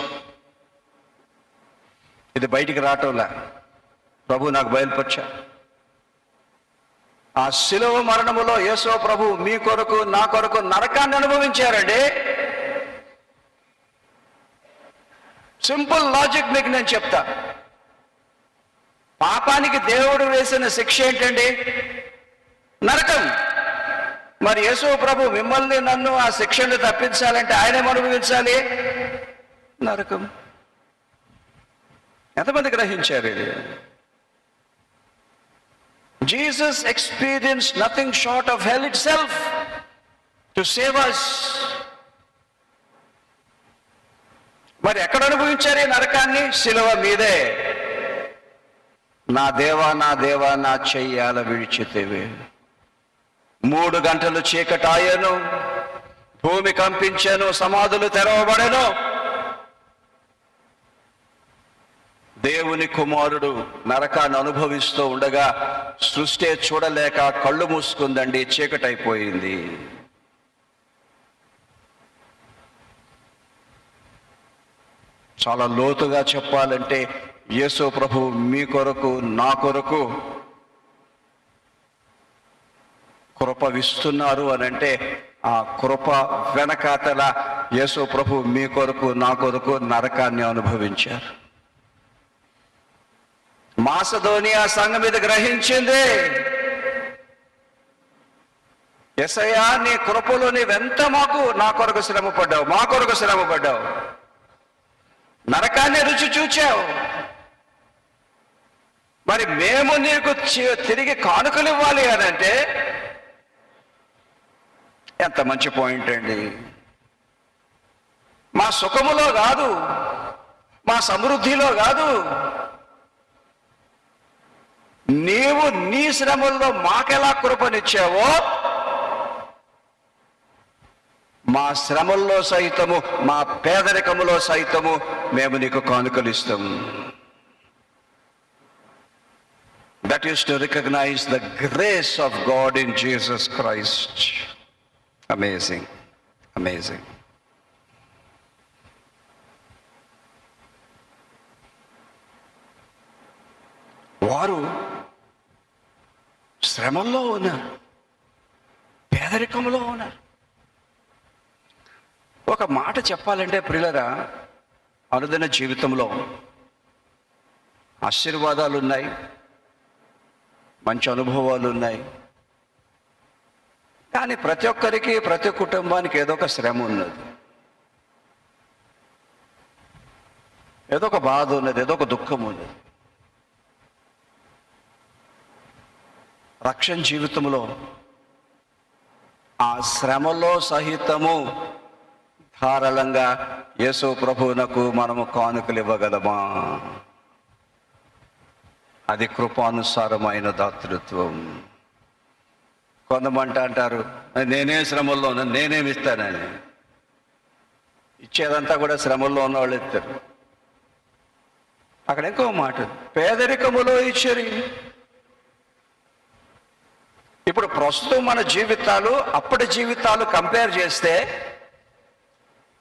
ఇది బయటికి రావటంలా. ప్రభు నాకు బయలుపరిచారు. ఆ శిలువ మరణములో యేసు ప్రభు మీ కొరకు నా కొరకు నరకాన్ని అనుభవించారండి. సింపుల్ లాజిక్ మీకు నేను చెప్తా. పాపానికి దేవుడు వేసిన శిక్ష ఏంటండి? నరకం. మరి యేసు ప్రభు మిమ్మల్ని నన్ను ఆ శిక్షను తప్పించాలంటే ఆయనేం అనుభవించాలి? నరకం. ఎంతమంది గ్రహించారు ఇది? Jesus experienced nothing short of hell itself to save us. మరి ఎక్కడ అనుభవించారు ఈ నరకాన్ని? శిలువ మీదే. నా దేవా నా దేవా నా చెయ్యాల విడిచితివి. 3 గంటలు చీకటాయను, భూమి కంపించెను, సమాధులు తెరవబడెను. దేవుని కుమారుడు నరకాన్ని అనుభవిస్తూ ఉండగా సృష్టి చూడలేక కళ్ళు మూసుకుందండి, చీకటైపోయింది. చాలా లోతుగా చెప్పాలంటే యేసు ప్రభు మీ కొరకు నా కొరకు కృపవిస్తున్నారు అని అంటే ఆ కృప వెనకాతల యేసు ప్రభు మీ కొరకు నా కొరకు నరకాన్ని అనుభవించారు. మాసిదోనియా సంఘం మీద గ్రహించింది, యేసయ్యా నీ కృపలో నీవెంత నా కొరకు శ్రమ పడ్డావు, మా కొరకు శ్రమ పడ్డావు, నరకాన్ని రుచి చూచావు, మరి మేము నీకు తిరిగి కానుకలు ఇవ్వాలి అని అంటే ఎంత మంచి పాయింట్ అండి. మా సుఖములో కాదు, మా సమృద్ధిలో కాదు, నీవు నీ శ్రమల్లో మాకెలా కృపనిచ్చావో మా శ్రమల్లో సైతము, మా పేదరికములో సైతము మేము నీకు కానుకలు ఇస్తాము. That is to recognize the grace of God in Jesus Christ. Amazing, amazing. వారు శ్రమల్లో ఉన్నారు, పేదరికంలో ఉన్నారు. ఒక మాట చెప్పాలంటే ప్రియులరా, అనుదిన జీవితంలో ఆశీర్వాదాలు ఉన్నాయి, మంచి అనుభవాలు ఉన్నాయి, కానీ ప్రతి ఒక్కరికి, ప్రతి కుటుంబానికి ఏదో ఒక శ్రమ ఉన్నది, ఏదో ఒక బాధ ఉన్నది, ఏదో ఒక దుఃఖం ఉన్నది. రక్షణ జీవితంలో ఆ శ్రమలో సహితము ధారాళంగా యేసు ప్రభువునకు మనము కానుకలు ఇవ్వగలమా? అది కృపానుసారమైన దాతృత్వం. కొంతమంది అంటారు, నేనే శ్రమల్లో ఉన్నాను, నేనేమి ఇస్తానని. ఇచ్చేదంతా కూడా శ్రమల్లో ఉన్న వాళ్ళు ఇస్తారు. అక్కడ ఇంకో మాట, పేదరికములో ఇచ్చారు. ఇప్పుడు ప్రస్తుతం మన జీవితాలు అప్పటి జీవితాలు కంపేర్ చేస్తే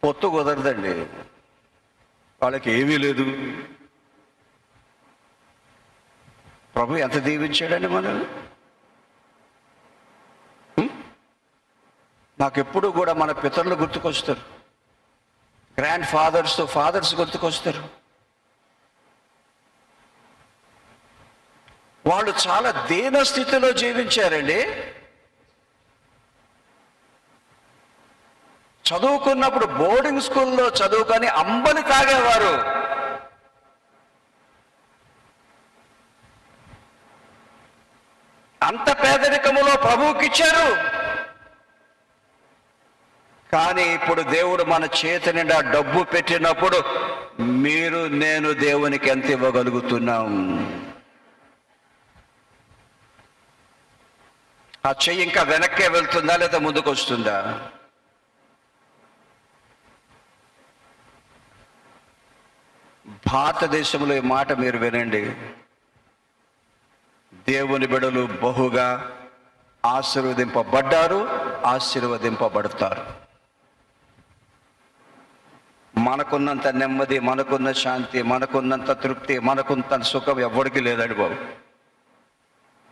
పొత్తు కుదరదండి. వాళ్ళకి ఏమీ లేదు. ప్రభు ఎంత దీవించాడండి మనల్ని. నాకు ఎప్పుడు కూడా మన పితరులు గుర్తుకొస్తారు, గ్రాండ్ ఫాదర్స్ గుర్తుకొస్తారు. వాళ్ళు చాలా దీన స్థితిలో జీవించారండి. చదువుకున్నప్పుడు బోర్డింగ్ స్కూల్లో చదువుకొని అంబలి తాగేవారు. అంత పేదరికములో ప్రభువుకిచ్చారు. కానీ ఇప్పుడు దేవుడు మన చేతి నిండా డబ్బు పెట్టినప్పుడు మీరు నేను దేవునికి ఎంత ఇవ్వగలుగుతున్నాం? ఆ చెయ్యి ఇంకా వెనక్కే వెళ్తుందా లేదా ముందుకు వస్తుందా? భారతదేశంలో ఈ మాట మీరు వినండి, దేవుని బిడ్డలు బహుగా ఆశీర్వదింపబడ్డారు, ఆశీర్వదింపబడతారు. మనకున్నంత నెమ్మది, మనకున్న శాంతి, మనకున్నంత తృప్తి, మనకున్నంత సుఖం ఎవరికి లేదండి బాబు.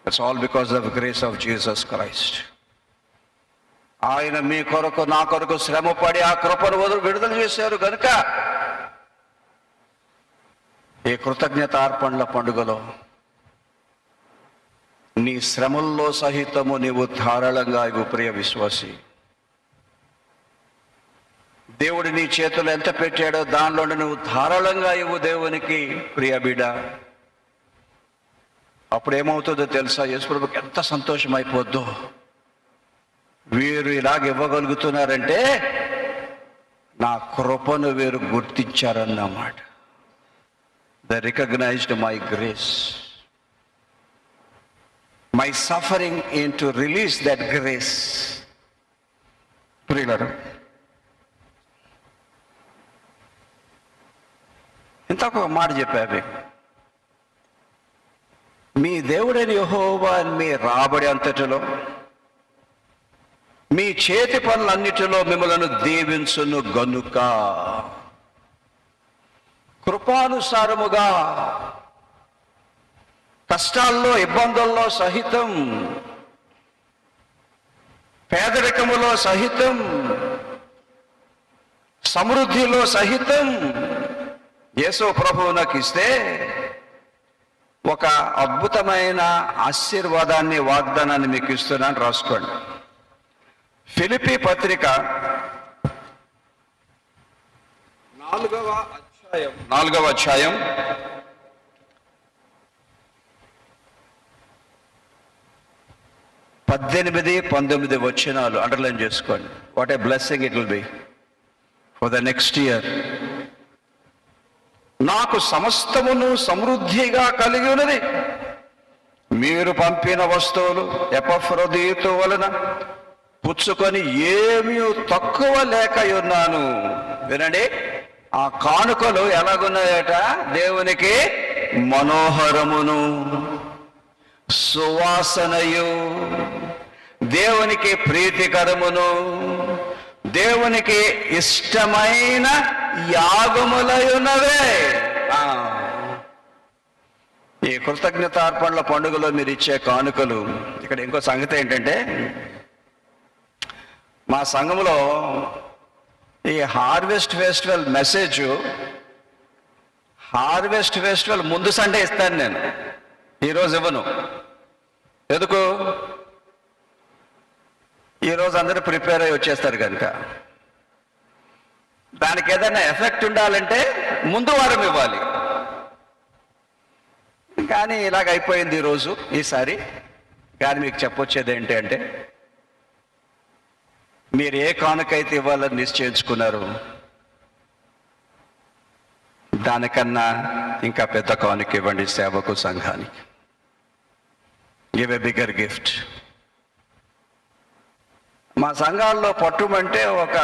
It's all because of grace of Jesus Christ. ఆయన మీ కొరకు, నా కొరకు శ్రమపడి ఆ కృపను విడుదల చేశారు కనుక ఈ కృతజ్ఞతార్పణల పండుగలో నీ శ్రమల్లో సహితము నీవు ధారాళంగా ఇవ్వు ప్రియ విశ్వాసి. దేవుడు నీ చేతులు ఎంత పెట్టాడో దానిలో నువ్వు ధారాళంగా ఇవ్వు దేవునికి ప్రియ బిడ్డ. అప్పుడు ఏమవుతుందో తెలుసా? యేసుప్రభుకి ఎంత సంతోషం అయిపోద్దో. వీరు ఇలాగ ఇవ్వగలుగుతున్నారంటే నా కృపను వీరు గుర్తించారన్నమాట. They recognised my grace, my suffering in to release that grace. ప్రియులారా, ఇంతకు ఒక మాట చెప్పాను, మీ దేవుడైన యెహోవా మీ రాబడి అంతటిలో, మీ చేతి పనులన్నిటిలో మిమ్మలను దీవించును గనుక కృపానుసారముగా కష్టాల్లో, ఇబ్బందుల్లో సహితం, పేదరికములో సహితం, సమృద్ధిలో సహితం యేసు ప్రభువు నాకు ఇస్తే ఒక అద్భుతమైన ఆశీర్వాదాన్ని, వాగ్దానాన్ని మీకు ఇస్తున్నాను, రాసుకోండి. ఫిలిప్పీ పత్రిక 4వ అధ్యాయం 18-19 వచనాలు అండర్లైన్ చేసుకోండి. What a blessing it will be for the next year. నాకు సమస్తమును సమృద్ధిగా కలిగి ఉన్నది, మీరు పంపిన వస్తువులు ఎపఫ్రోదీతు వలన పుచ్చుకొని ఏమీ తక్కువ లేక ఉన్నాను. వినండి, ఆ కానుకలు ఎలాగున్నాయట? దేవునికి మనోహరమును, సువాసనయు, దేవునికి ప్రీతికరమును, దేవునికి ఇష్టమైన యాగములై ఉన్నవే. ఈ కృతజ్ఞతార్పణల పండుగలో మీరు ఇచ్చే కానుకలు. ఇక్కడ ఇంకో సంగతి ఏంటంటే, మా సంఘంలో ఈ harvest festival message, harvest festival ముందు సండే ఇస్తాను నేను, ఈరోజు ఇవ్వను. ఎందుకు? ఈరోజు అందరూ ప్రిపేర్ అయ్యి వచ్చేస్తారు కనుక. దానికి ఏదైనా ఎఫెక్ట్ ఉండాలంటే ముందు వారం ఇవ్వాలి. కానీ ఇలాగ అయిపోయింది ఈరోజు, ఈసారి. కానీ మీకు చెప్పొచ్చేది ఏంటి అంటే, మీరు ఏ కానుకైతే ఇవ్వాలని నిశ్చయించుకున్నారు, దానికన్నా ఇంకా పెద్ద కానుక ఇవ్వండి సేవకు, సంఘానికి. Give a bigger gift. మా సంఘాల్లో పట్టుమంటే ఒక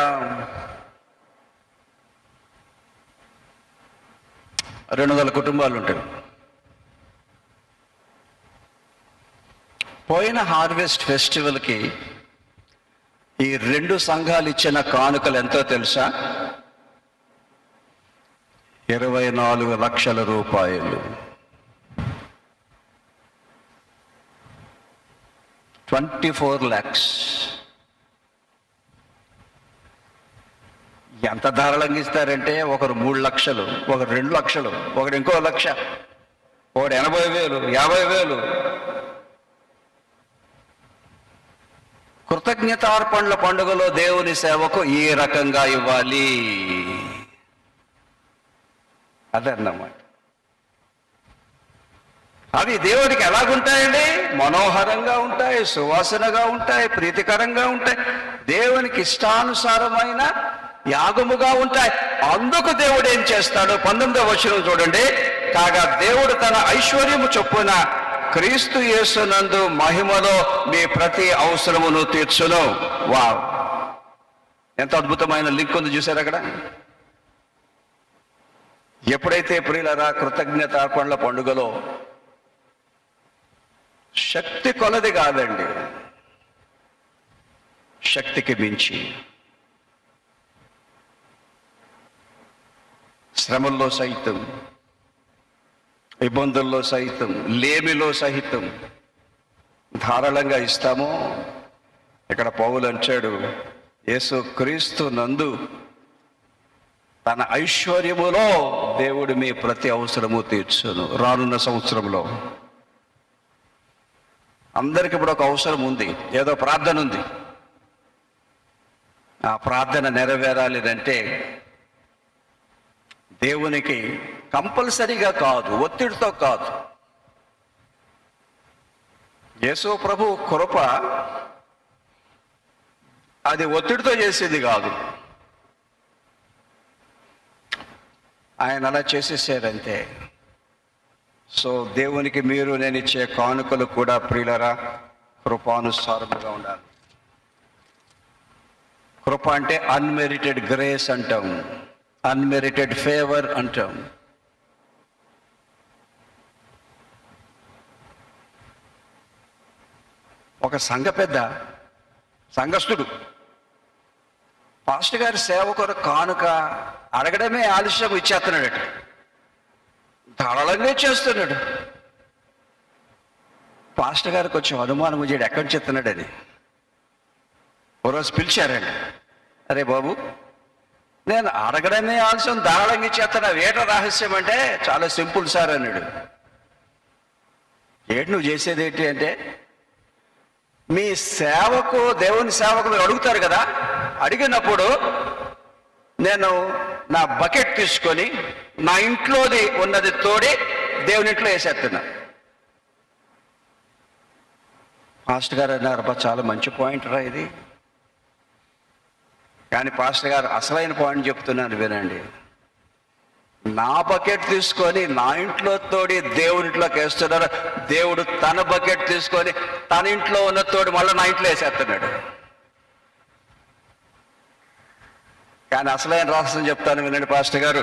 200 కుటుంబాలు ఉంటాయి. పోయిన హార్వెస్ట్ ఫెస్టివల్కి ఈ 2 సంఘాలు ఇచ్చిన కానుకలు ఎంతో తెలుసా? 24 లక్షల రూపాయలు. 24 lakhs. ఎంత ధారాళంగా ఇస్తారంటే, ఒకరు 3 లక్షలు, ఒకరు 2 లక్షలు, ఒకడు ఇంకో 1 లక్ష, ఒకడు 80,000, 50,000. కృతజ్ఞతార్పణల పండుగలో దేవుని సేవకు ఈ రకంగా ఇవ్వాలి. అదన్నమాట. అవి దేవుడికి ఎలాగుంటాయండి? మనోహరంగా ఉంటాయి, సువాసనగా ఉంటాయి, ప్రీతికరంగా ఉంటాయి, దేవునికి ఇష్టానుసారమైన యాగముగా ఉంటాయి. అందుకు దేవుడు ఏం చేస్తాడు? 19వ వచనం చూడండి. కాగా దేవుడు తన ఐశ్వర్యము చొప్పున క్రీస్తు యేసునందు మహిమలో మీ ప్రతి అవసరమును తీర్చును. వావ్, ఎంత అద్భుతమైన లింక్ ఉంది చూసారు అక్కడ. ఎప్పుడైతే ప్రియులరా కృతజ్ఞతార్పణల పండుగలో శక్తి కొలది కాదండి, శక్తికి మించి శ్రమల్లో సైతం, ఇబ్బందుల్లో సైతం, లేమిలో సహితం ధారాళంగా ఇస్తామో, ఇక్కడ పౌలు అంటాడు, యేసు క్రీస్తు నందు తన ఐశ్వర్యములో దేవుడు మీ ప్రతి అవసరము తీర్చును. రానున్న సంవత్సరంలో అందరికి ఇప్పుడు ఒక అవసరం ఉంది, ఏదో ప్రార్థన ఉంది. ఆ ప్రార్థన నెరవేరాలి అంటే దేవునికి కంపల్సరీగా కాదు, ఒత్తిడితో కాదు. యేసు ప్రభు కృప అది ఒత్తిడితో చేసేది కాదు. ఆయన అలా చేసేసారంతే. సో దేవునికి మీరు నేను ఇచ్చే కానుకలు కూడా ప్రియులరా కృపానుసారముగా ఉండాలి. కృప అంటే అన్మెరిటెడ్ గ్రేస్ అంటాం, అన్మెరిటెడ్ ఫేవర్ అంటాం. ఒక సంఘస్థుడు పాస్టర్ గారి సేవ కొరకు కానుక అడగడమే ఆలస్యం ఇచ్చేస్తున్నాడట. ధారాళంగా చేస్తున్నాడు. పాస్టర్ గారికి కొంచెం అనుమానం వచ్చాడు, ఎక్కడి నుంచి చెప్తున్నాడని. ఓ రోజు పిలిచారండి, అరే బాబు, నేను అడగడమే ఆలస్యం ధారాళంగా ఇచ్చేస్తున్నా, ఏట రహస్యం అంటే చాలా సింపుల్ సార్ అన్నాడు. ఏంటి నువ్వు చేసేది ఏంటి అంటే, మీ సేవకు, దేవుని సేవకు మీరు అడుగుతారు కదా, అడిగినప్పుడు నేను నా బకెట్ తీసుకొని నా ఇంట్లోది ఉన్నది తోడి దేవుని ఇంట్లో వేసేస్తున్నా. పాస్టర్ గారు అన్నారు, చాలా మంచి పాయింట్ రా ఇది. కానీ పాస్టర్ గారు అసలైన పాయింట్ చెప్తున్నాను వినండి. నా బకెట్ తీసుకొని నా ఇంట్లో తోడి దేవుని ఇంట్లోకి వేస్తున్నాడు. దేవుడు తన బకెట్ తీసుకొని తన ఇంట్లో ఉన్న తోడి మళ్ళీ నా ఇంట్లో వేసేస్తున్నాడు. కానీ అసలైన రహస్యం చెప్తాను వినండి పాస్టర్ గారు,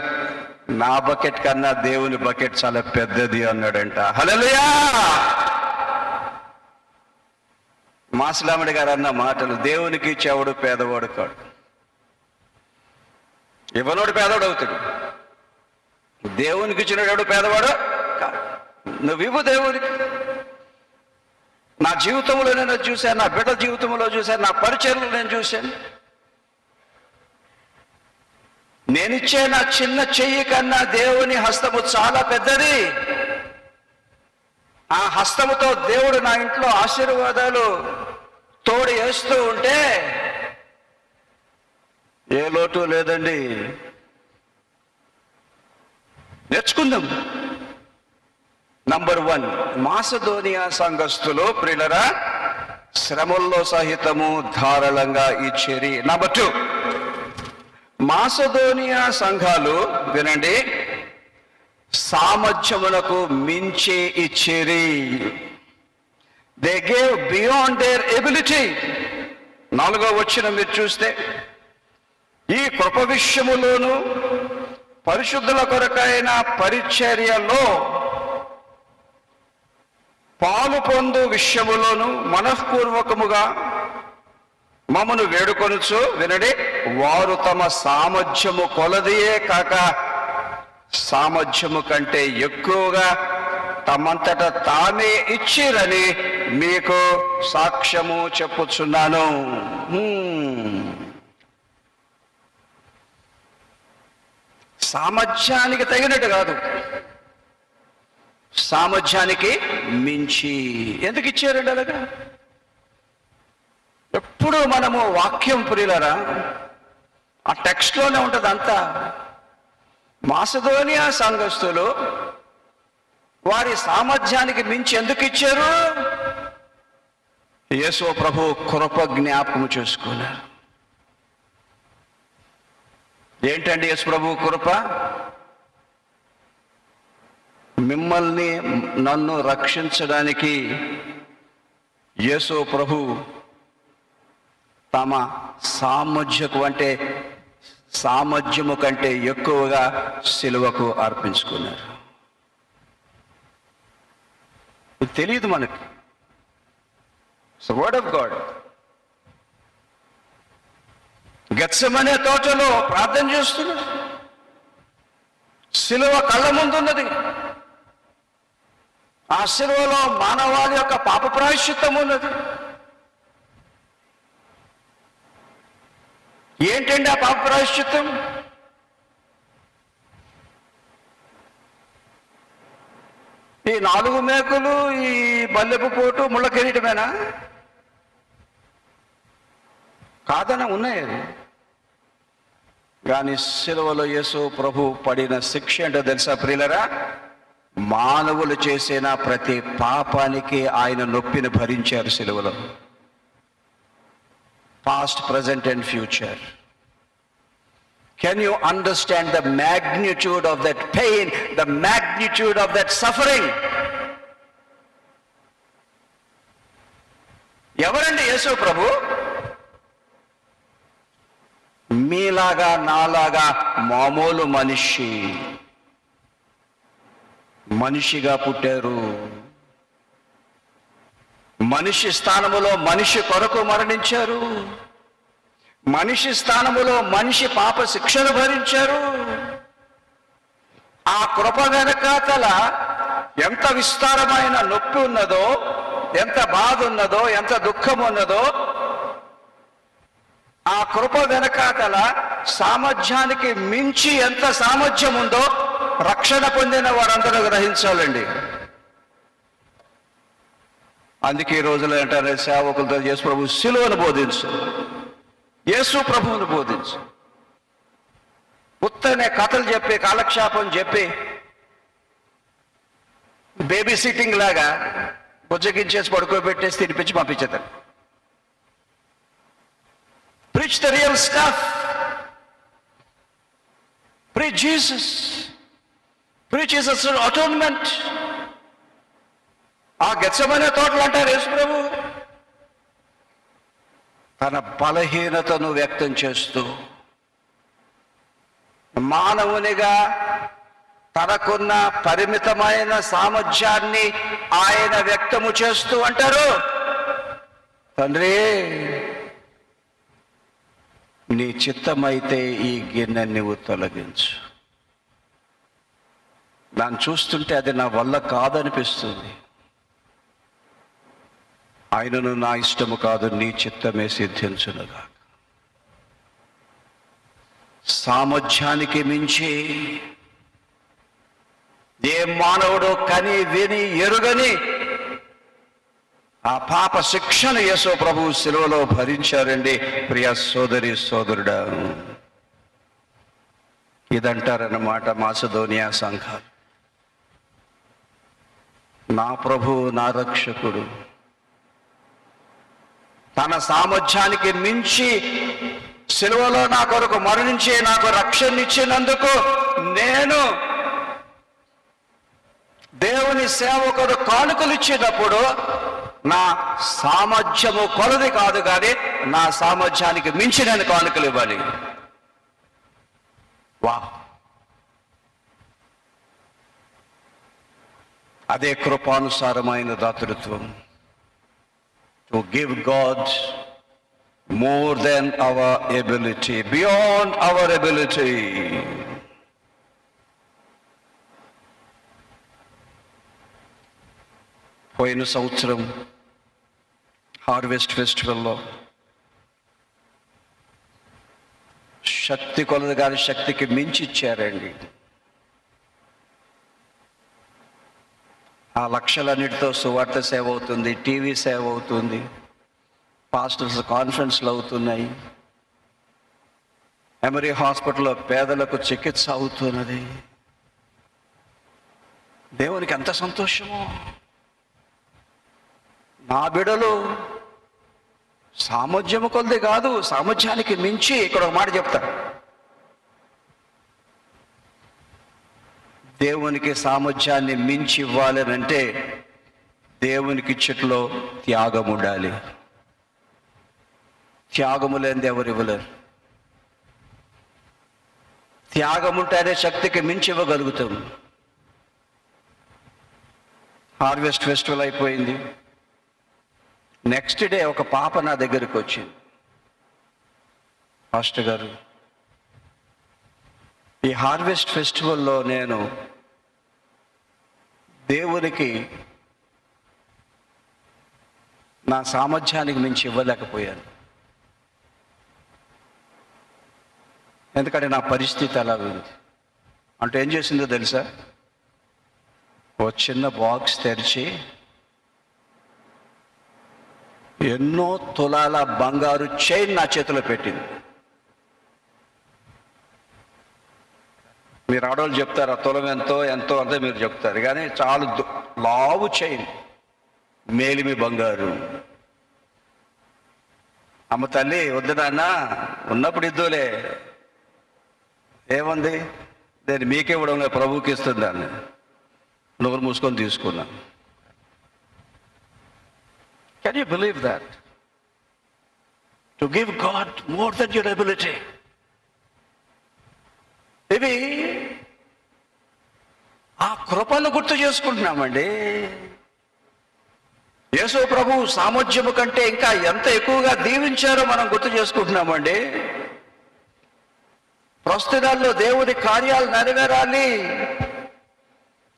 నా బకెట్ కన్నా దేవుని బకెట్ చాలా పెద్దది అన్నాడంట. హల్లెలూయా! మాసిలామణి గారు అన్న మాటలు, దేవునికి ఇచ్చేవాడు పేదవాడు కాడు, ఇవ్వనోడు పేదవాడు అవుతాడు. దేవునికి ఇచ్చినవాడు పేదవాడు కాదు. నువ్వు ఇవ్వు దేవునికి. నా జీవితంలో నేను చూశాను, నా బిడ్డ జీవితంలో చూశాను, నా పరిచర్లు నేను చూశాను. నేనిచ్చే నా చిన్న చెయ్యి కన్నా దేవుని హస్తము చాలా పెద్దది. ఆ హస్తముతో దేవుడు నా ఇంట్లో ఆశీర్వాదాలు తోడు వేస్తూ ఉంటే ఏ లోటు లేదండి. నేర్చుకుందాం. నంబర్ 1, మాసిదోనియా సంఘస్థులు ప్రియులరా శ్రమల్లో సహితము ధారాళంగా ఇచ్చేరి. నంబర్ 2, మాసిదోనియా సంఘాలు వినండి, సామర్థ్యములకు మించి ఇచ్చేరి. They gave beyond their ability. 4వ వచనం మీరు చూస్తే, ఈ కృప విషయములోను పరిశుద్ధుల కొరకైన పరిచర్యలో పాలు పొందు విషయములోను మనఃపూర్వకముగా మమ్మను వేడుకొనుచు వినడి, వారు తమ సామర్థ్యము కొలదియే కాక సామర్థ్యము కంటే ఎక్కువగా తమంతట తామే ఇచ్చిరని మీకు సాక్ష్యము చెప్పుచున్నాను. సామర్థ్యానికి తగినట్టు కాదు, సామర్థ్యానికి మించి. ఎందుకు ఇచ్చారండి అలాగా? ఎప్పుడు మనము వాక్యం ప్రియులరా ఆ టెక్స్ట్లోనే ఉంటుంది అంతా. మాసిదోనియా సంఘస్థులు వారి సామర్థ్యానికి మించి ఎందుకు ఇచ్చారు? యేసు ప్రభు కృప జ్ఞాపకం చేసుకున్నారు. ఏంటండి యేసు ప్రభు కృప? మిమ్మల్ని నన్ను రక్షించడానికి యేసు ప్రభు తమ సామర్థ్యము కంటే ఎక్కువగా సిలువకు అర్పించుకున్నారు. ఇది తెలియదు మనకి. Word of God. గెత్సెమనే తోటలో ప్రార్థన చేస్తున్నారు. సిలువ కళ్ళ ముందున్నది. ఆ సిలువలో మానవాళి యొక్క పాప ప్రాయశ్చిత్తం ఉన్నది. ఏంటండి ఆ పాప ప్రాయశ్చిత్తం? ఈ 4 మేకులు, ఈ బల్లెపు పోటు, ముళ్ళ కిరీటమేనా? కాదన ఉన్నాయి. కానీ సిలువలో యేసు ప్రభు పడిన శిక్ష అంటే తెలుసా ప్రియులరా? మానవులు చేసిన ప్రతి పాపానికి ఆయన నొప్పిని భరించారు సిలువలో. Past, present and future. Can you understand the magnitude of that pain, the magnitude of that suffering? ఎవరండి యేసు ప్రభు? మీలాగా నాలాగా మామూలు మనిషిగా పుట్టారు. మనిషి స్థానములో మనిషి కొరకు మరణించారు. మనిషి స్థానములో మనిషి పాప శిక్షను భరించారు. ఆ కృప వెనకాతల ఎంత విస్తారమైన నొప్పి ఉన్నదో, ఎంత బాధ ఉన్నదో, ఎంత దుఃఖం ఉన్నదో, ఆ కృప వెనకాతల సామర్థ్యానికి మించి ఎంత సామర్థ్యం ఉందో రక్షణ పొందిన వారందరూ గ్రహించాలండి. అందుకే ఈ రోజులో అంటారు సేవకులతో యేసు ప్రభు సిలువను బోధించు, యేసు ప్రభువును బోధించు. ఉత్తనే కథలు చెప్పి, కాలక్షేపం చెప్పి, బేబీ సిట్టింగ్ లాగా బుజ్జగించేసి పడుకోబెట్టేసి తినిపించి పంపించేతారు. Preach the real stuff. Preach Jesus. Preach Jesus' atonement. ఆ గెత్సెమనే తోటలు అంటారు యేసు ప్రభు తన బలహీనతను వ్యక్తం చేస్తూ, మానవునిగా తనకున్న పరిమితమైన సామర్థ్యాన్ని ఆయన వ్యక్తము చేస్తూ అంటారు, తండ్రి నీ చిత్తమైతే ఈ గిన్నె నువ్వు తొలగించు. దాన్ని చూస్తుంటే అది నా వల్ల కాదనిపిస్తుంది. ఆయనను నా ఇష్టము కాదు నీ చిత్తమే సిద్ధించునుగా. సామర్థ్యానికి మించి ఏ మానవుడు కని విని ఎరుగని ఆ పాప శిక్షను యేసు ప్రభు శిలువలో భరించారండి. ప్రియ సోదరి సోదరుడా, ఇదంటారన్నమాట మాసిదోనియా సంఘాలు. నా ప్రభు, నా రక్షకుడు తన సామర్థ్యానికి మించి శిలువలో నా కొరకు మరణించి నాకు రక్షణ ఇచ్చినందుకు నేను దేవుని సేవకుడు కానుకలు ఇచ్చినప్పుడు నా సామర్థ్యము కొలది కాదు, కానీ నా సామర్థ్యానికి మించి నేను కానుకలు ఇవ్వాలి. వా, అదే కృపానుసారమైన దాతృత్వం. To give God more than our ability, beyond our ability. పోయిన సంవత్సరం హార్వెస్ట్ ఫెస్టివల్లో శక్తి కొలది గారి శక్తికి మించి ఇచ్చారండి. ఆ లక్షలన్నిటితో సువార్త సేవ అవుతుంది, టీవీ సేవ అవుతుంది, పాస్టర్స్ కాన్ఫరెన్స్లు అవుతున్నాయి, ఎమరీ హాస్పిటల్లో పేదలకు చికిత్స అవుతున్నది. దేవునికి ఎంత సంతోషమో. నా బిడలు సామర్థ్యము కొలది కాదు, సామర్థ్యానికి మించి. ఇక్కడ ఒక మాట చెప్తా, దేవునికి సామర్థ్యాన్ని మించి ఇవ్వాలనంటే దేవునికి ఇచ్చట్లో త్యాగం ఉండాలి. త్యాగము లేనిది ఎవరు ఇవ్వలేరు. త్యాగం ఉంటేనే శక్తికి మించి ఇవ్వగలుగుతాం. హార్వెస్ట్ ఫెస్టివల్ అయిపోయింది. నెక్స్ట్ డే ఒక పాప నా దగ్గరికి వచ్చింది, పాస్టర్ గారు ఈ హార్వెస్ట్ ఫెస్టివల్లో నేను దేవునికి నా సామర్థ్యానికి మించి ఇవ్వలేకపోయాను. ఎందుకంటే నా పరిస్థితి అలా ఉంది. అంటే ఏం చేసిందో తెలుసా? ఓ చిన్న బాక్స్ తెరిచి ఎన్నో తులాల బంగారు చైన్ నా చేతిలో పెట్టింది. మీరు ఆడవాళ్ళు చెప్తారు, ఆ తులం ఎంతో ఎంతో అంతే మీరు చెప్తారు, కానీ చాలా లావు చైన్, మేలిమి బంగారు. అమ్మ తల్లి వద్దు నాన్న, ఉన్నప్పుడు ఇద్దులే, ఏముంది నేను మీకే ఇవ్వడం లేదు, ప్రభువుకి ఇస్తుంది దాన్ని. నోరు మూసుకొని తీసుకున్నాను. Can you believe that? To give God more than your ability. ఇవి ఆ కృపను గుర్తు చేసుకుంటున్నామండి. యేసు ప్రభు సామర్థ్యము కంటే ఇంకా ఎంత ఎక్కువగా దీవించారో మనం గుర్తు చేసుకుంటున్నామండి. ప్రస్తుతాల్లో దేవుడి కార్యాలు నెరవేరాలి,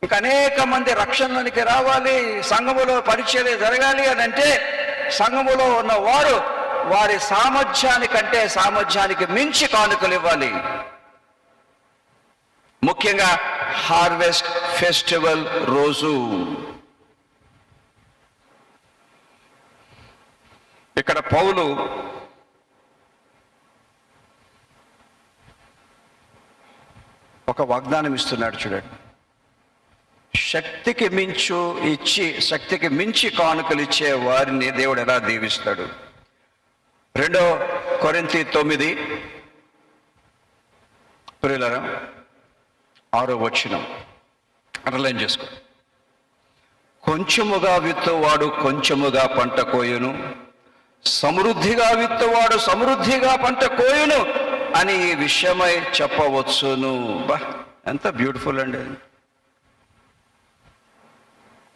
ఇంకా అనేక మంది రక్షణలోనికి రావాలి, సంఘములో పరిచర్య జరగాలి అని అంటే సంఘములో ఉన్న వారు వారి సామర్థ్యానికంటే సామర్థ్యానికి మించి కానుకలు ఇవ్వాలి. ముఖ్యంగా హార్వెస్ట్ ఫెస్టివల్ రోజు. ఇక్కడ పౌలు ఒక వాగ్దానం ఇస్తున్నాడు చూడండి. శక్తికి మించు ఇచ్చి శక్తికి మించి కానుకలు ఇచ్చే వారిని దేవుడు ఎలా దీవిస్తాడు. 2 కొరింథీ 9 ప్రియులారా 6వ వచనం అండర్లైన్ చేసుకో. కొంచెముగా విత్తువాడు కొంచెముగా పంట కోయును, సమృద్ధిగా విత్తువాడు సమృద్ధిగా పంట కోయును అని ఈ విషయమై చెప్పవచ్చును. బా, ఎంత బ్యూటిఫుల్ అండి.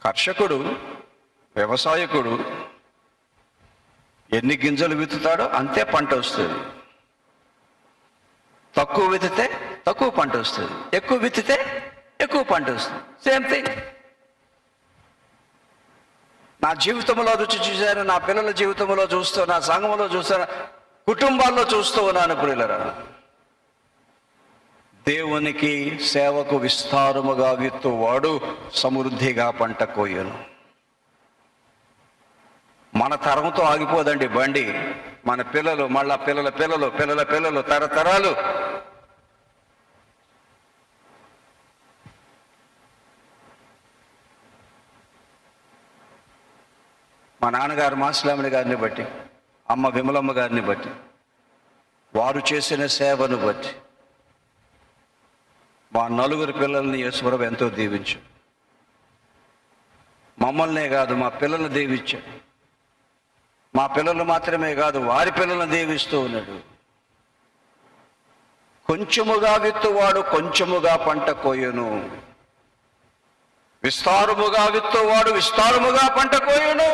కర్షకుడు, వ్యవసాయకుడు ఎన్ని గింజలు విత్తుతాడో అంతే పంట వస్తుంది. తక్కువ విత్తితే తక్కువ పంట వస్తుంది, ఎక్కువ విత్తితే ఎక్కువ పంట వస్తుంది. Same thing. నా జీవితంలో రుచి చూశాను, నా పిల్లల జీవితంలో చూస్తూ, నా సంఘంలో చూస్తాను, కుటుంబాల్లో చూస్తూ ఉన్నాను. ప్రియులరా, దేవునికి సేవకు విస్తారముగా విత్తువాడు సమృద్ధిగా పంట కోయను. మన తరంతో ఆగిపోదండి బండి. మన పిల్లలు, మళ్ళా పిల్లల పిల్లలు, పిల్లల పిల్లలు, తరతరాలు. మా నాన్నగారు మాస్లామిని గారిని బట్టి, అమ్మ విమలమ్మ గారిని బట్టి, వారు చేసిన సేవను బట్టి మా 4 పిల్లల్ని యేసుప్రభు ఎంతో దీవించు. మమ్మల్నే కాదు, మా పిల్లల్ని దీవించాడు. మా పిల్లలు మాత్రమే కాదు, వారి పిల్లలను దీవిస్తూ ఉన్నాడు. కొంచెముగా విత్తువాడు కొంచెముగా పంట కోయును, విస్తారముగా విత్తువాడు విస్తారముగా పంట కోయును.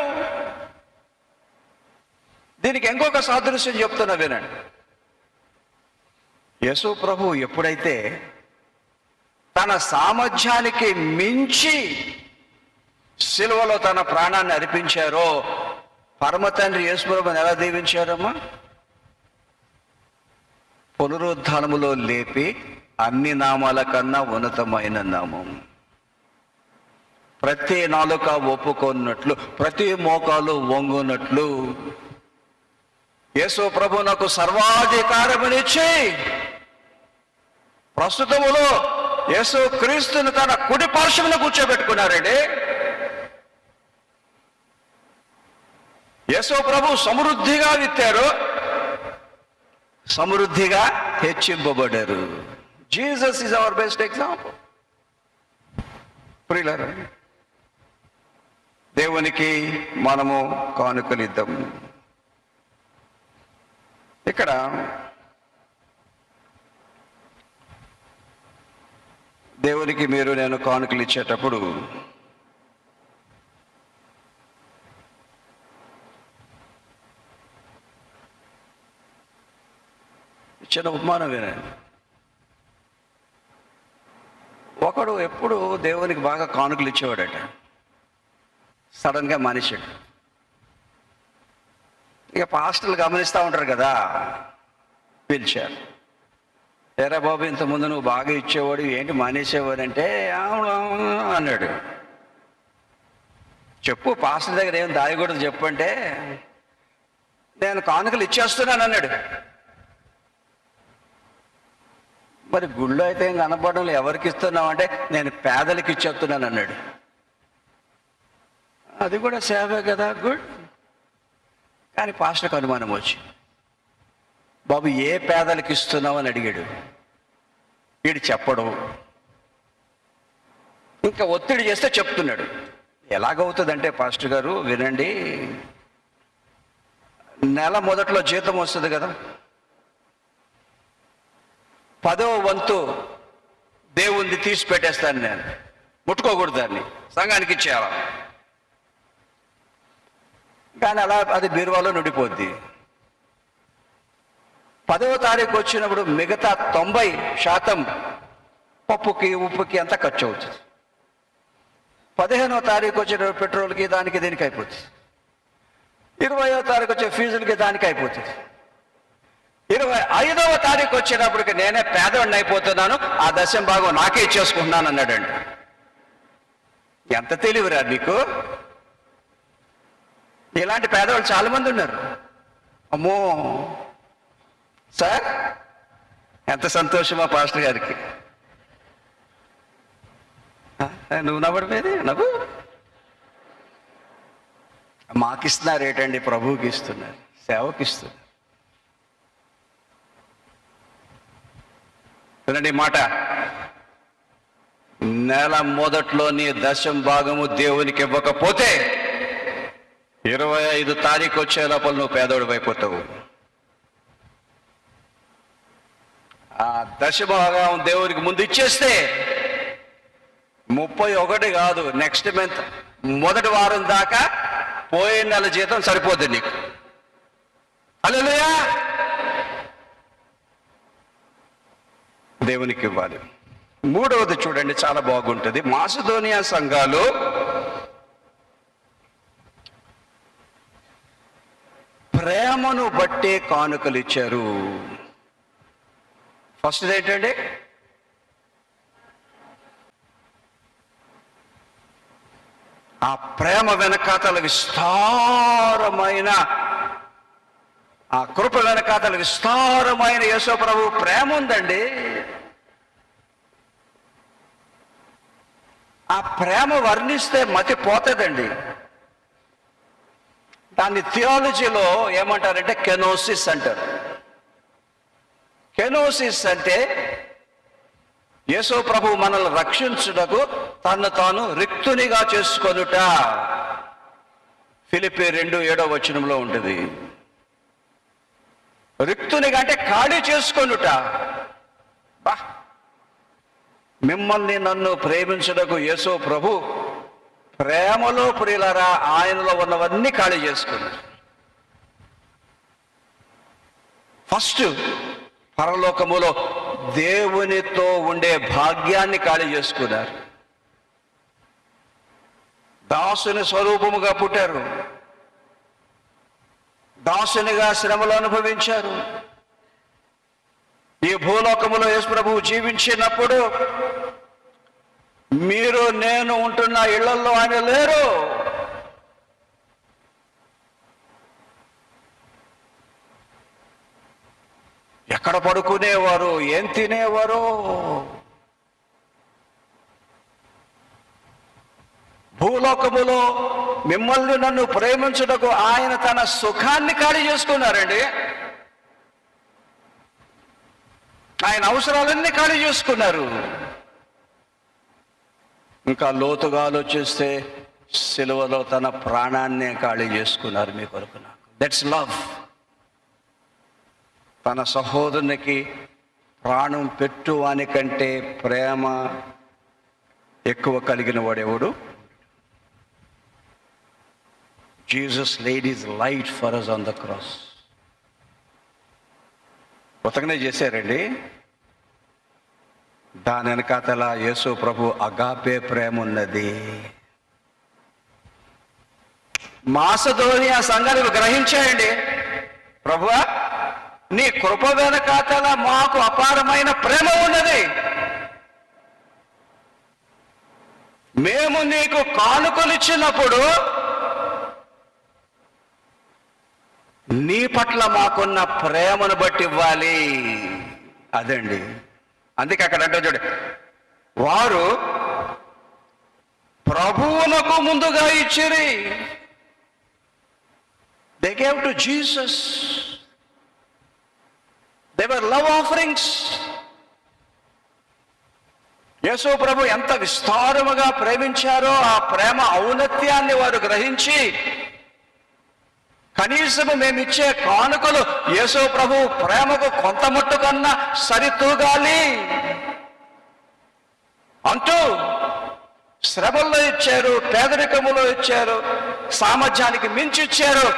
దీనికి ఇంకొక సాదృశ్యం చెప్తున్నా వినండి. యేసు ప్రభు ఎప్పుడైతే తన సామర్థ్యానికి మించి సిలువలో తన ప్రాణాన్ని అర్పించారో, పరమ తండ్రి యేసు ప్రభువుని ఎలా దీవించారమ్మా? పునరుద్ధానములో లేపి అన్ని నామాల కన్నా ఉన్నతమైన నామం, ప్రతి నాలుక ఒప్పుకొన్నట్లు, ప్రతి మోకాలు వంగునట్లు యేసు ప్రభు నాకు సర్వాధికారమునిచ్చి ప్రస్తుతములో యేసు క్రీస్తుని తన కుడి పార్శ్వమున కూర్చోబెట్టుకున్నారండి. యేసు ప్రభు సమృద్ధిగా విత్తారు, సమృద్ధిగా హెచ్చింపబడ్డారు. Jesus is our best example. ప్రియులారా, దేవునికి మనము కానుకలిద్దాం. ఇక్కడ దేవునికి మీరు నేను కానుకలు ఇచ్చేటప్పుడు ఇచ్చిన ఉపమానం వినండి. ఒకడు ఎప్పుడు దేవునికి బాగా కానుకలు ఇచ్చేవాడట, సడన్గా మానేశాడు. ఇక పాస్టర్లు గమనిస్తూ ఉంటారు కదా, పిలిచారు. ఎరా బాబు, ఇంతకుముందు నువ్వు బాగా ఇచ్చేవాడు, ఏంటి మానేసేవాడు అంటే అన్నాడు. చెప్పు, పాస్టర్ దగ్గర ఏం దాయకూడదు చెప్పు అంటే, నేను కానుకలు ఇచ్చేస్తున్నాను అన్నాడు. మరి గుళ్ళో అయితే ఏం కనపడడం, ఎవరికి ఇస్తున్నావు అంటే నేను పేదలకి ఇచ్చేస్తున్నాను అన్నాడు. అది కూడా సేవే కదా, గుడ్. కానీ పాస్టర్కి అనుమానం వచ్చి, బాబు ఏ పేదలకి ఇస్తున్నావు అని అడిగాడు. వీడు చెప్పడం, ఇంకా ఒత్తిడి చేస్తే చెప్తున్నాడు. ఎలాగవుతుందంటే పాస్టర్ గారు వినండి, నెల మొదట్లో జీతం వస్తుంది కదా, 10వ వంతు దేవుణ్ణి తీసి పెట్టేస్తాను, నేను ముట్టుకోకూడదు, దాన్ని సంఘానికి ఇచ్చేయాల. కానీ అలా అది బీరువాలో నుండిపోద్ది. 10వ తారీఖు వచ్చినప్పుడు మిగతా 90% పప్పుకి ఉప్పుకి అంతా ఖర్చు అవుతుంది. 15వ తారీఖు వచ్చిన పెట్రోల్కి దానికి దీనికి అయిపోతుంది. 20వ తారీఖు వచ్చే ఫీజులకి దానికి అయిపోతుంది. 25వ తారీఖు వచ్చేటప్పటికి నేనే పేదవాడిని అయిపోతున్నాను, ఆ 10% నాకే ఇచ్చేసుకుంటున్నాను అన్నాడండి. ఎంత తెలివిరా నీకు! ఇలాంటి పేదవాళ్ళు చాలా మంది ఉన్నారు. అమ్మో సార్, ఎంత సంతోషమా పాస్టర్ గారికి. నువ్వు నవ్వడమేది, నవ్వు. మాకిస్తున్నారు ఏంటండి, ప్రభువుకి ఇస్తున్నారు, సేవకి ఇస్తున్నారు. వినండి మాట, నెల మొదట్లో నీ 10% దేవునికి ఇవ్వకపోతే 25 తారీఖు వచ్చే లోపల నువ్వు పేదోడు అయిపోతావు. ఆ 10% దేవునికి ముందు ఇచ్చేస్తే 31 కాదు, నెక్స్ట్ మంత్ మొదటి వారం దాకా పోయిన నెల జీతం సరిపోతుంది నీకు. హల్లెలూయా! దేవునికి ఇవ్వాలి. 3వది చూడండి, చాలా బాగుంటుంది. మాసిదోనియా సంఘాలు ప్రేమను బట్టే కానుకలు ఇచ్చారు. ఫస్ట్ ఏంటండి, ఆ ప్రేమ వెనకాతల విస్తారమైన, ఆ కృప వెనకాతల విస్తారమైన యేసు ప్రభు ప్రేమ ఉందండి. ఆ ప్రేమ వర్ణిస్తే మతి పోతుందండి. దాన్ని థియాలజీలో ఏమంటారంటే కెనోసిస్ అంటారు. కెనోసిస్ అంటే యేసు ప్రభు మనల్ని రక్షించుటకు తను తాను రిక్తునిగా చేసుకొనుట. ఫిలిప్పీ 2:7 ఉంటుంది. రిక్తునిగా అంటే ఖాళీ చేసుకొనుట. బా, మిమ్మల్ని నన్ను ప్రేమించుటకు యేసు ప్రభు ప్రేమలో ప్రియులరా ఆయనలో ఉన్నవన్నీ ఖాళీ చేసుకున్నారు. ఫస్ట్ పరలోకములో దేవునితో ఉండే భాగ్యాన్ని ఖాళీ చేసుకున్నారు. దాసుని స్వరూపముగా పుట్టారు, దాసునిగా శ్రమలు అనుభవించారు. ఈ భూలోకములో యేసు ప్రభువు జీవించినప్పుడు మీరు నేను ఉంటున్న ఇళ్లలో ఆయన లేరు. ఎక్కడ పడుకునేవారు, ఏం తినేవారు? భూలోకములో మిమ్మల్ని నన్ను ప్రేమించుటకు ఆయన తన సుఖాన్ని ఖాళీ చేసుకున్నారండి. ఆయన అవసరాలన్నీ ఖాళీ చేసుకున్నారు. ఇంకా లోతుగా ఆలోచిస్తే సిలువలో తన ప్రాణాన్నే ఖాళీ చేసుకున్నారు మీ కొరకు. నాకు దట్స్ లవ్. తన సహోదరునికి ప్రాణం పెట్టువాని కంటే ప్రేమ ఎక్కువ కలిగిన వాడెవడు? Jesus laid his life for us on the cross. ఉతకనే చేశారండి. దాని వెనకాతల యేసు ప్రభు అగాపే ప్రేమ ఉన్నది. మాసిదోనియా సంఘాలు గ్రహించేయండి, ప్రభువా నీ కృప వెనకాతల మాకు అపారమైన ప్రేమ ఉన్నది. మేము నీకు కానుకలు ఇచ్చినప్పుడు నీ పట్ల మాకున్న ప్రేమను బట్టి ఇవ్వాలి. అదండి, అందుకే అక్కడ అంటే చూడ, వారు ప్రభువునకు ముందుగా ఇచ్చిరి. They gave to Jesus. They were love offerings. యేసు ప్రభు ఎంత విస్తారముగా ప్రేమించారో ఆ ప్రేమ ఔన్నత్యాన్ని వారు గ్రహించి, కనీసం మేమిచ్చే కానుకలు యేసు ప్రభు ప్రేమకు కొంత మట్టు కన్నా సరితూగాలి అంటూ శ్రమల్లో ఇచ్చారు, పేదరికములో ఇచ్చారు, సామర్థ్యానికి మించి ఇచ్చారు.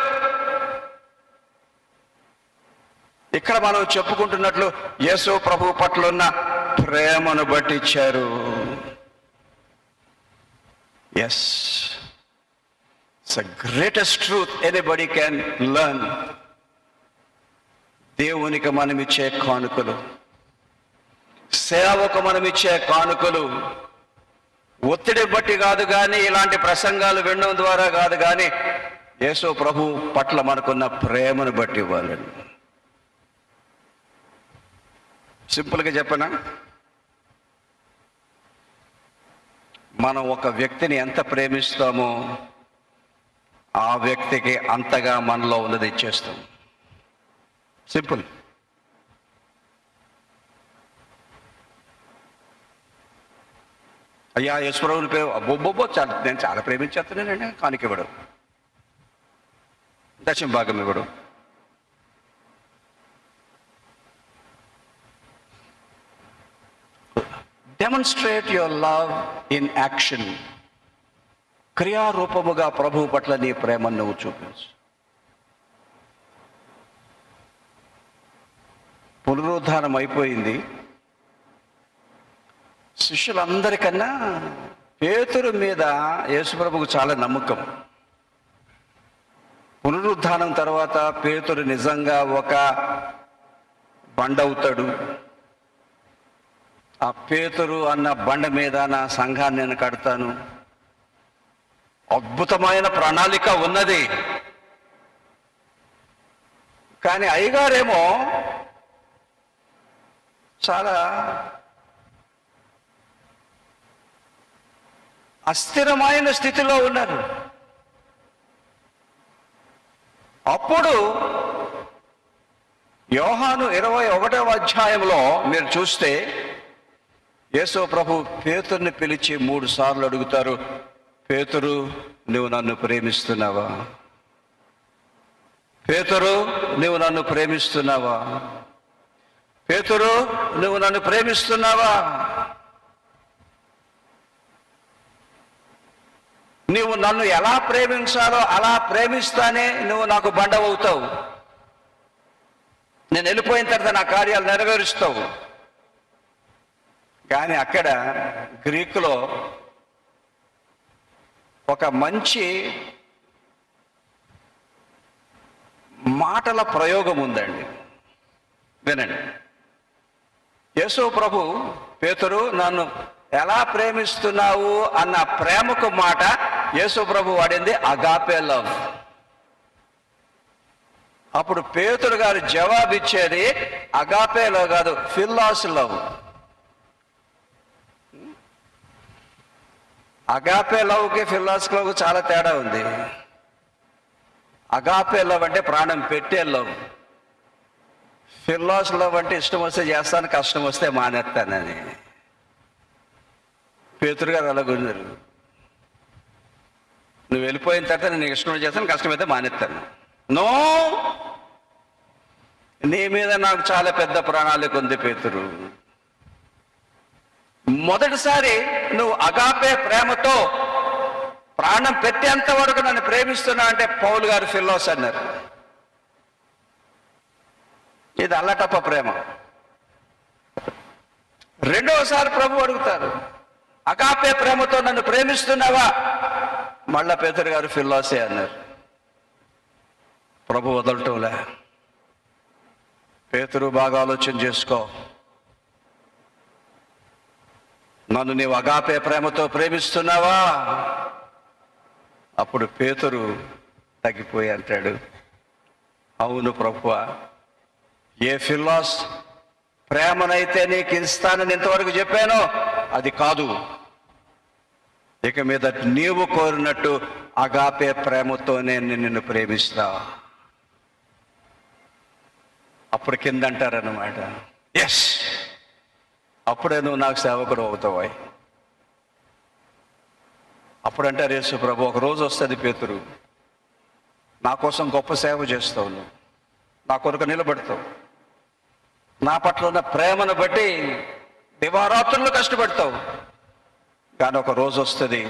ఇక్కడ మనం చెప్పుకుంటున్నట్లు యేసు ప్రభు పట్ల ఉన్న ప్రేమను బట్టి ఇచ్చారు. Yes, it's the greatest truth anybody can learn. దేవునికి మనం ఇచ్చే కానుకలు, సేవకు మనం ఇచ్చే కానుకలు ఒత్తిడి బట్టి కాదు కానీ, ఇలాంటి ప్రసంగాలు వినడం ద్వారా కాదు కానీ, యేసు ప్రభు పట్ల మనకున్న ప్రేమను బట్టి ఇవ్వాలండి. సింపుల్గా చెప్పనా, మనం ఒక వ్యక్తిని ఎంత ప్రేమిస్తామో ఆ వ్యక్తికి అంతగా మనలో ఉన్నది ఇచ్చేస్తాం. సింపుల్. అయ్యా యేసుప్రభుని పేరు అబ్బోబ్బో నేను చాలా ప్రేమించేస్తున్నానండి, కానుక ఇవ్వడు, దశమ భాగం ఇవ్వడు. Demonstrate your love in action. క్రియారూపముగా ప్రభువు పట్ల నీ ప్రేమను నువ్వు చూపించు. పునరుద్ధానం అయిపోయింది. శిష్యులందరికన్నా పేతురు మీద యేసుప్రభుకు చాలా నమ్మకం. పునరుద్ధానం తర్వాత పేతురు నిజంగా ఒక బండవుతాడు. ఆ పేతురు అన్న బండ మీద నా సంఘాన్ని నేను కడతాను. అద్భుతమైన ప్రణాళిక ఉన్నది. కానీ అయ్యగారేమో చాలా అస్థిరమైన స్థితిలో ఉన్నారు. అప్పుడు యోహాను 21వ అధ్యాయంలో మీరు చూస్తే యేసు ప్రభు పేతురుని పిలిచి 3 సార్లు అడుగుతారు, పేతురు నువ్వు నన్ను ప్రేమిస్తున్నావా? పేతురు నువ్వు నన్ను ప్రేమిస్తున్నావా? పేతురు నువ్వు నన్ను ప్రేమిస్తున్నావా? నువ్వు నన్ను ఎలా ప్రేమించాలో అలా ప్రేమిస్తానే నువ్వు నాకు బండవవుతావు. నేను వెళ్ళిపోయిన తర్వాత నా కార్యాలు నెరవేరుస్తావు. కానీ అక్కడ గ్రీకులో ఒక మంచి మాటల ప్రయోగం ఉందండి, వినండి. యేసు ప్రభు పేతురు నన్ను ఎలా ప్రేమిస్తున్నావు అన్న ప్రేమకు మాట యేసు ప్రభు వాడింది అగాపే లవ్. అప్పుడు పేతురు గారు జవాబిచ్చేది అగాపే లవ్ కాదు, ఫిల్లాస్ లవ్. అగాపే లవ్కి ఫిల్లాస్ లవ్కి చాలా తేడా ఉంది. అగాపే లవ్ అంటే ప్రాణం పెట్టే లవ్. ఫిల్లాస్ లవ్ అంటే ఇష్టం వస్తే చేస్తాను, కష్టం వస్తే మానేస్తానని. పేతురు గారు అలాగున్నారు. నువ్వు వెళ్ళిపోయిన తర్వాత నేను ఇష్టం చేస్తాను, కష్టమైతే మానేస్తాను. నో, నీ మీద నాకు చాలా పెద్ద ప్రణాళిక ఉంది పేతురు. మొదటిసారి నువ్వు అగాపే ప్రేమతో ప్రాణం పెట్టేంత వరకు నన్ను ప్రేమిస్తున్నా అంటే పౌలు గారు ఫిల్లోస్ అన్నారు. ఇది అల్లటప్ప ప్రేమ. రెండవసారి ప్రభు అడుగుతారు, అగాపే ప్రేమతో నన్ను ప్రేమిస్తున్నావా? మళ్ళా పేతురు గారు ఫిల్లాసే అన్నారు. ప్రభు వదలటంలే. పేతురు, బాగా ఆలోచన చేసుకో, నన్ను నీవు అగాపే ప్రేమతో ప్రేమిస్తున్నావా? అప్పుడు పేతురు తగ్గిపోయి అంటాడు, అవును ప్రభువా, ఏ ఫిల్లాస్ ప్రేమనైతే నీకు ఇస్తానని ఇంతవరకు చెప్పానో అది కాదు, ఇక మీద నీవు కోరినట్టు అగాపే ప్రేమతోనే నిన్ను ప్రేమిస్తా. అప్పుడు కింద అంటారన్నమాట, ఎస్, అప్పుడే నువ్వు నాకు సేవకుడు అవుతావు. అప్పుడు అంటారు యేసు ప్రభు, ఒక రోజు వస్తుంది పేతురు, నా కోసం గొప్ప సేవ చేస్తావు, నువ్వు నా కొరకు నిలబడతావు, నా పట్ల ఉన్న ప్రేమను బట్టి దివారాత్రులు కష్టపడతావు, కానీ ఒక రోజు వస్తుంది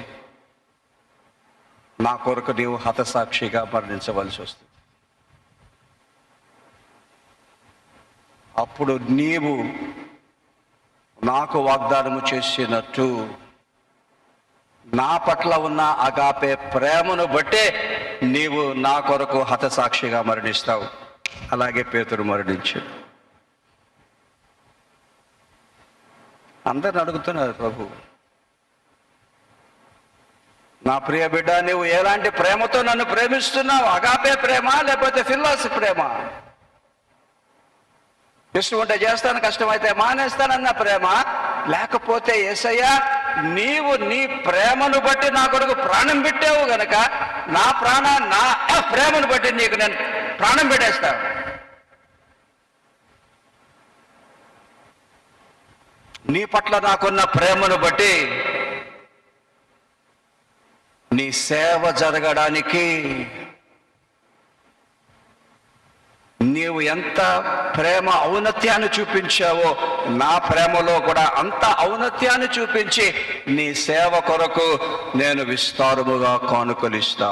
నా కొరకు నీవు హతసాక్షిగా మరణించవలసి వస్తుంది. అప్పుడు నీవు నాకు వాగ్దానము చేసినట్టు నా పట్ల ఉన్న అగాపే ప్రేమను బట్టే నీవు నా కొరకు హతసాక్షిగా మరణిస్తావు. అలాగే పేతురు మరణించాడు. అందరిని అడుగుతున్నారు ప్రభు, నా ప్రియ బిడ్డ, నువ్వు ఎలాంటి ప్రేమతో నన్ను ప్రేమిస్తున్నావు? అగాపే ప్రేమ లేకపోతే ఫిల్లాస్ ప్రేమ? ఇష్టం ఉంటే చేస్తాను, కష్టమైతే మానేస్తానన్న ప్రేమ, లేకపోతే యేసయ్యా నీవు నీ ప్రేమను బట్టి నా కొరకు ప్రాణం పెట్టావు గనక నా ప్రేమను బట్టి నీకు నేను ప్రాణం పెట్టేస్తాను. నీ పట్ల నాకున్న ప్రేమను బట్టి నీ సేవ జరగడానికి నీవు ఎంత ప్రేమ ఔన్నత్యాన్ని చూపించావో నా ప్రేమలో కూడా అంత ఔన్నత్యాన్ని చూపించి నీ సేవ కొరకు నేను విస్తారముగా కానుకలిస్తా.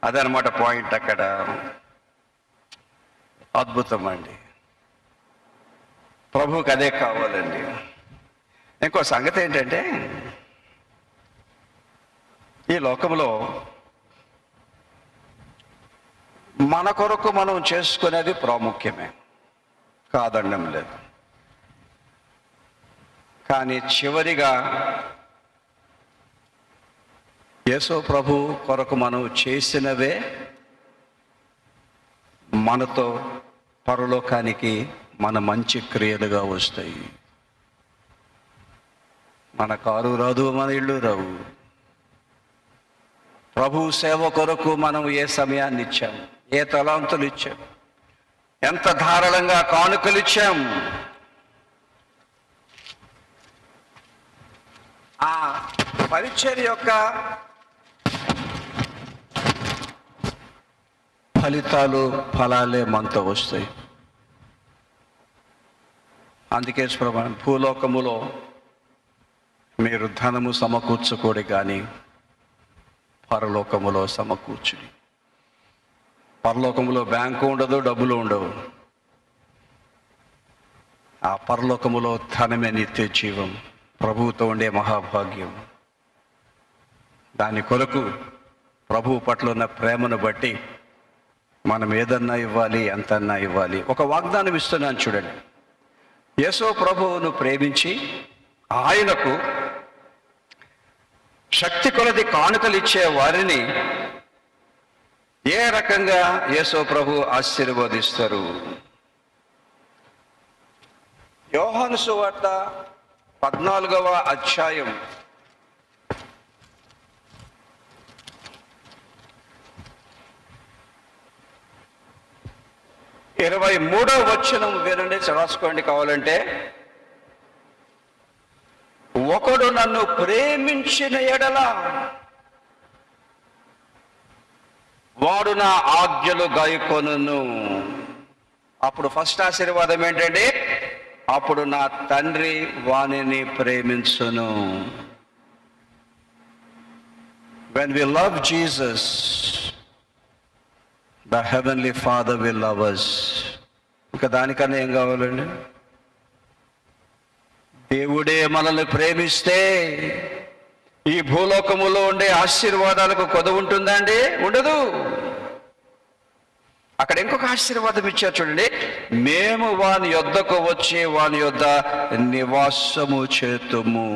అదనమాట పాయింట్ అక్కడ. అద్భుతం అండి. ప్రభువుకి అదే కావాలండి. ఇంకో సంగతి ఏంటంటే, ఈ లోకంలో మన కొరకు మనం చేసుకునేది ప్రాముఖ్యమే, కాదనడం లేదు. కానీ చివరిగా యేసు ప్రభు కొరకు మనం చేసినవే మనతో పరలోకానికి మన మంచి క్రియలుగా వస్తాయి. మన కారు రాదు, మన ఇళ్ళు రావు. ప్రభు సేవ కొరకు మనం ఏ సమయాన్ని ఇచ్చాం, ఏ తలాంతులు ఇచ్చాం, ఎంత ధారాళంగా కానుకలు ఇచ్చాం, ఆ పరిచర్య యొక్క ఫలితాలు, ఫలాలే మనతో వస్తాయి. అందుకే భూలోకములో మీరు ధనము సమకూర్చుకోడి కానీ పరలోకములో సమకూర్చుడి. పరలోకములో బ్యాంకు ఉండదు, డబ్బులు ఉండవు. ఆ పరలోకములో ధనమే నిత్య జీవం, ప్రభువుతో ఉండే మహాభాగ్యం. దాని కొరకు ప్రభువు పట్ల ఉన్న ప్రేమను బట్టి మనం ఏదన్నా ఇవ్వాలి, ఎంతన్నా ఇవ్వాలి. ఒక వాగ్దానం ఇస్తున్నాను చూడండి. యేసు ప్రభువును ప్రేమించి ఆయనకు శక్తి కొలది కానుకలు ఇచ్చే వారిని ఏ రకంగా యేసు ప్రభు ఆశీర్వదిస్తారు? యోహాను సువార్త 14వ అధ్యాయం 23వ వచనం వినండి, రాసుకోండి కావాలంటే. ఒకడు నన్ను ప్రేమించిన ఎడల వాడు నా ఆజ్ఞలు గాయకొనును. అప్పుడు ఫస్ట్ ఆశీర్వాదం ఏంటంటే, అప్పుడు నా తండ్రి వానిని ప్రేమించును. When we love Jesus, the heavenly Father will love us. ఇంకా దానికన్నా ఏం కావాలండి? దేవుడే మనల్ని ప్రేమిస్తే ఈ భూలోకములో ఉండే ఆశీర్వాదాలకు కొదవ ఉంటుందా అండి? ఉండదు. అక్కడ ఇంకొక ఆశీర్వాదం ఇచ్చారు చూడండి, మేము వాని యొద్దకు వచ్చి వాని యొద్ద నివాసము చేతుము.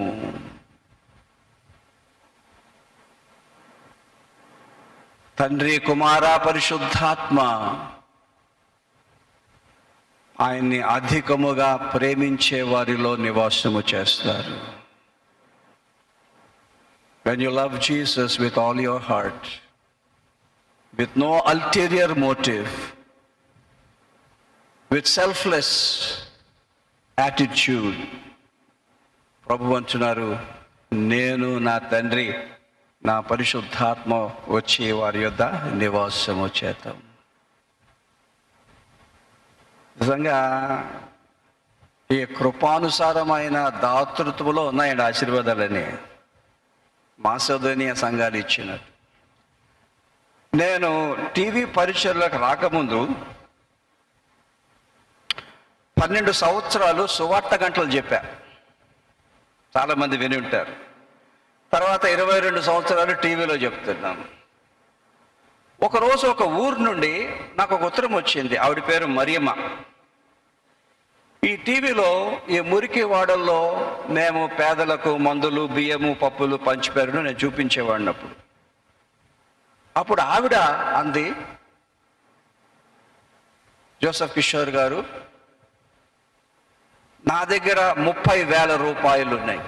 తండ్రి, కుమార, పరిశుద్ధాత్మ ఆయన్ని అధికముగా ప్రేమించే వారిలో నివాసము చేస్తారు. When you love Jesus with all your heart, with no ulterior motive, with selfless attitude, ప్రభు అంటున్నారు, నేను నా తండ్రి నా పరిశుద్ధాత్మ వచ్చి వారి యొద్ద నివాసము చేద్దాం. నిజంగా ఈ కృపానుసారమైన దాతృత్వంలో ఉన్నాయండి ఆశీర్వాదాలని. మాసిదోనియా సంఘాలు ఇచ్చినట్టు. నేను టీవీ పరిచయలోకి రాకముందు 12 సంవత్సరాలు సువార్త గంటలు చెప్పా. చాలామంది విని ఉంటారు. తర్వాత 22 సంవత్సరాలు టీవీలో చెప్తున్నాను. ఒకరోజు ఒక ఊరు నుండి నాకు ఒక ఉత్తరం వచ్చింది. ఆవిడ పేరు మరియమ్మ. ఈ టీవీలో ఈ మురికి వాడల్లో మేము పేదలకు మందులు, బియ్యము, పప్పులు పంచిపెరును నేను చూపించేవాడిని. అప్పుడు ఆవిడ అంది, జోసెఫ్ కిషోర్ గారు, నా దగ్గర 30,000 రూపాయలు ఉన్నాయి.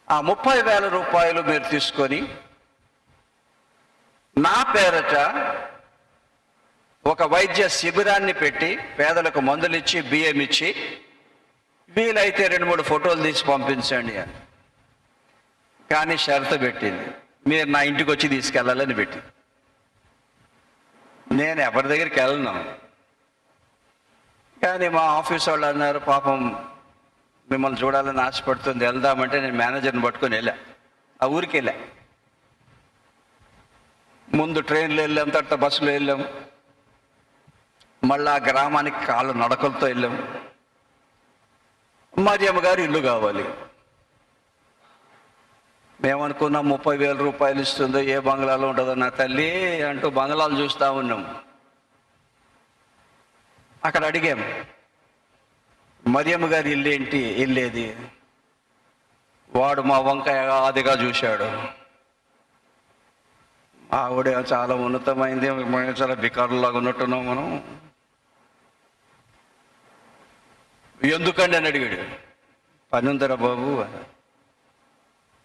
ఆ 30,000 రూపాయలు మీరు తీసుకొని నా పేరట ఒక వైద్య శిబిరాన్ని పెట్టి పేదలకు మందులు ఇచ్చి, బియ్యం ఇచ్చి, వీలైతే 2-3 ఫోటోలు తీసి పంపించండి అని. కానీ షరతు పెట్టింది, మీరు నా ఇంటికి వచ్చి తీసుకెళ్ళాలని పెట్టి. నేను ఎవరి దగ్గరికి వెళ్ళను. కానీ మా ఆఫీస్ వాళ్ళు అన్నారు, పాపం మిమ్మల్ని చూడాలని ఆశపడుతుంది, వెళ్దామంటే నేను మేనేజర్ని పట్టుకొని వెళ్ళా. ఆ ఊరికి వెళ్ళా. ముందు ట్రైన్లో వెళ్ళాం, తర్వాత బస్సులో వెళ్ళాం, మళ్ళా గ్రామానికి కాళ్ళు నడకలతో వెళ్ళాం. మరియమ్మ గారు ఇల్లు కావాలి. మేమనుకున్నాం 30,000 రూపాయలు ఇస్తుందో ఏ బంగ్లాలో ఉంటుందో నా తల్లి అంటూ బంగ్లాలు చూస్తూ ఉన్నాం. అక్కడ అడిగాం, మరియమ్మ గారి ఇల్లు ఏంటి, ఇల్లేది? వాడు మా వంకాయ ఆదిగా చూశాడు. ఆవిడ చాలా ఉన్నతమైంది, చాలా బికారులాగా ఉన్నట్టున్నాం మనం. ఎందుకండి అని అడిగాడు. పని ఉందరా బాబు.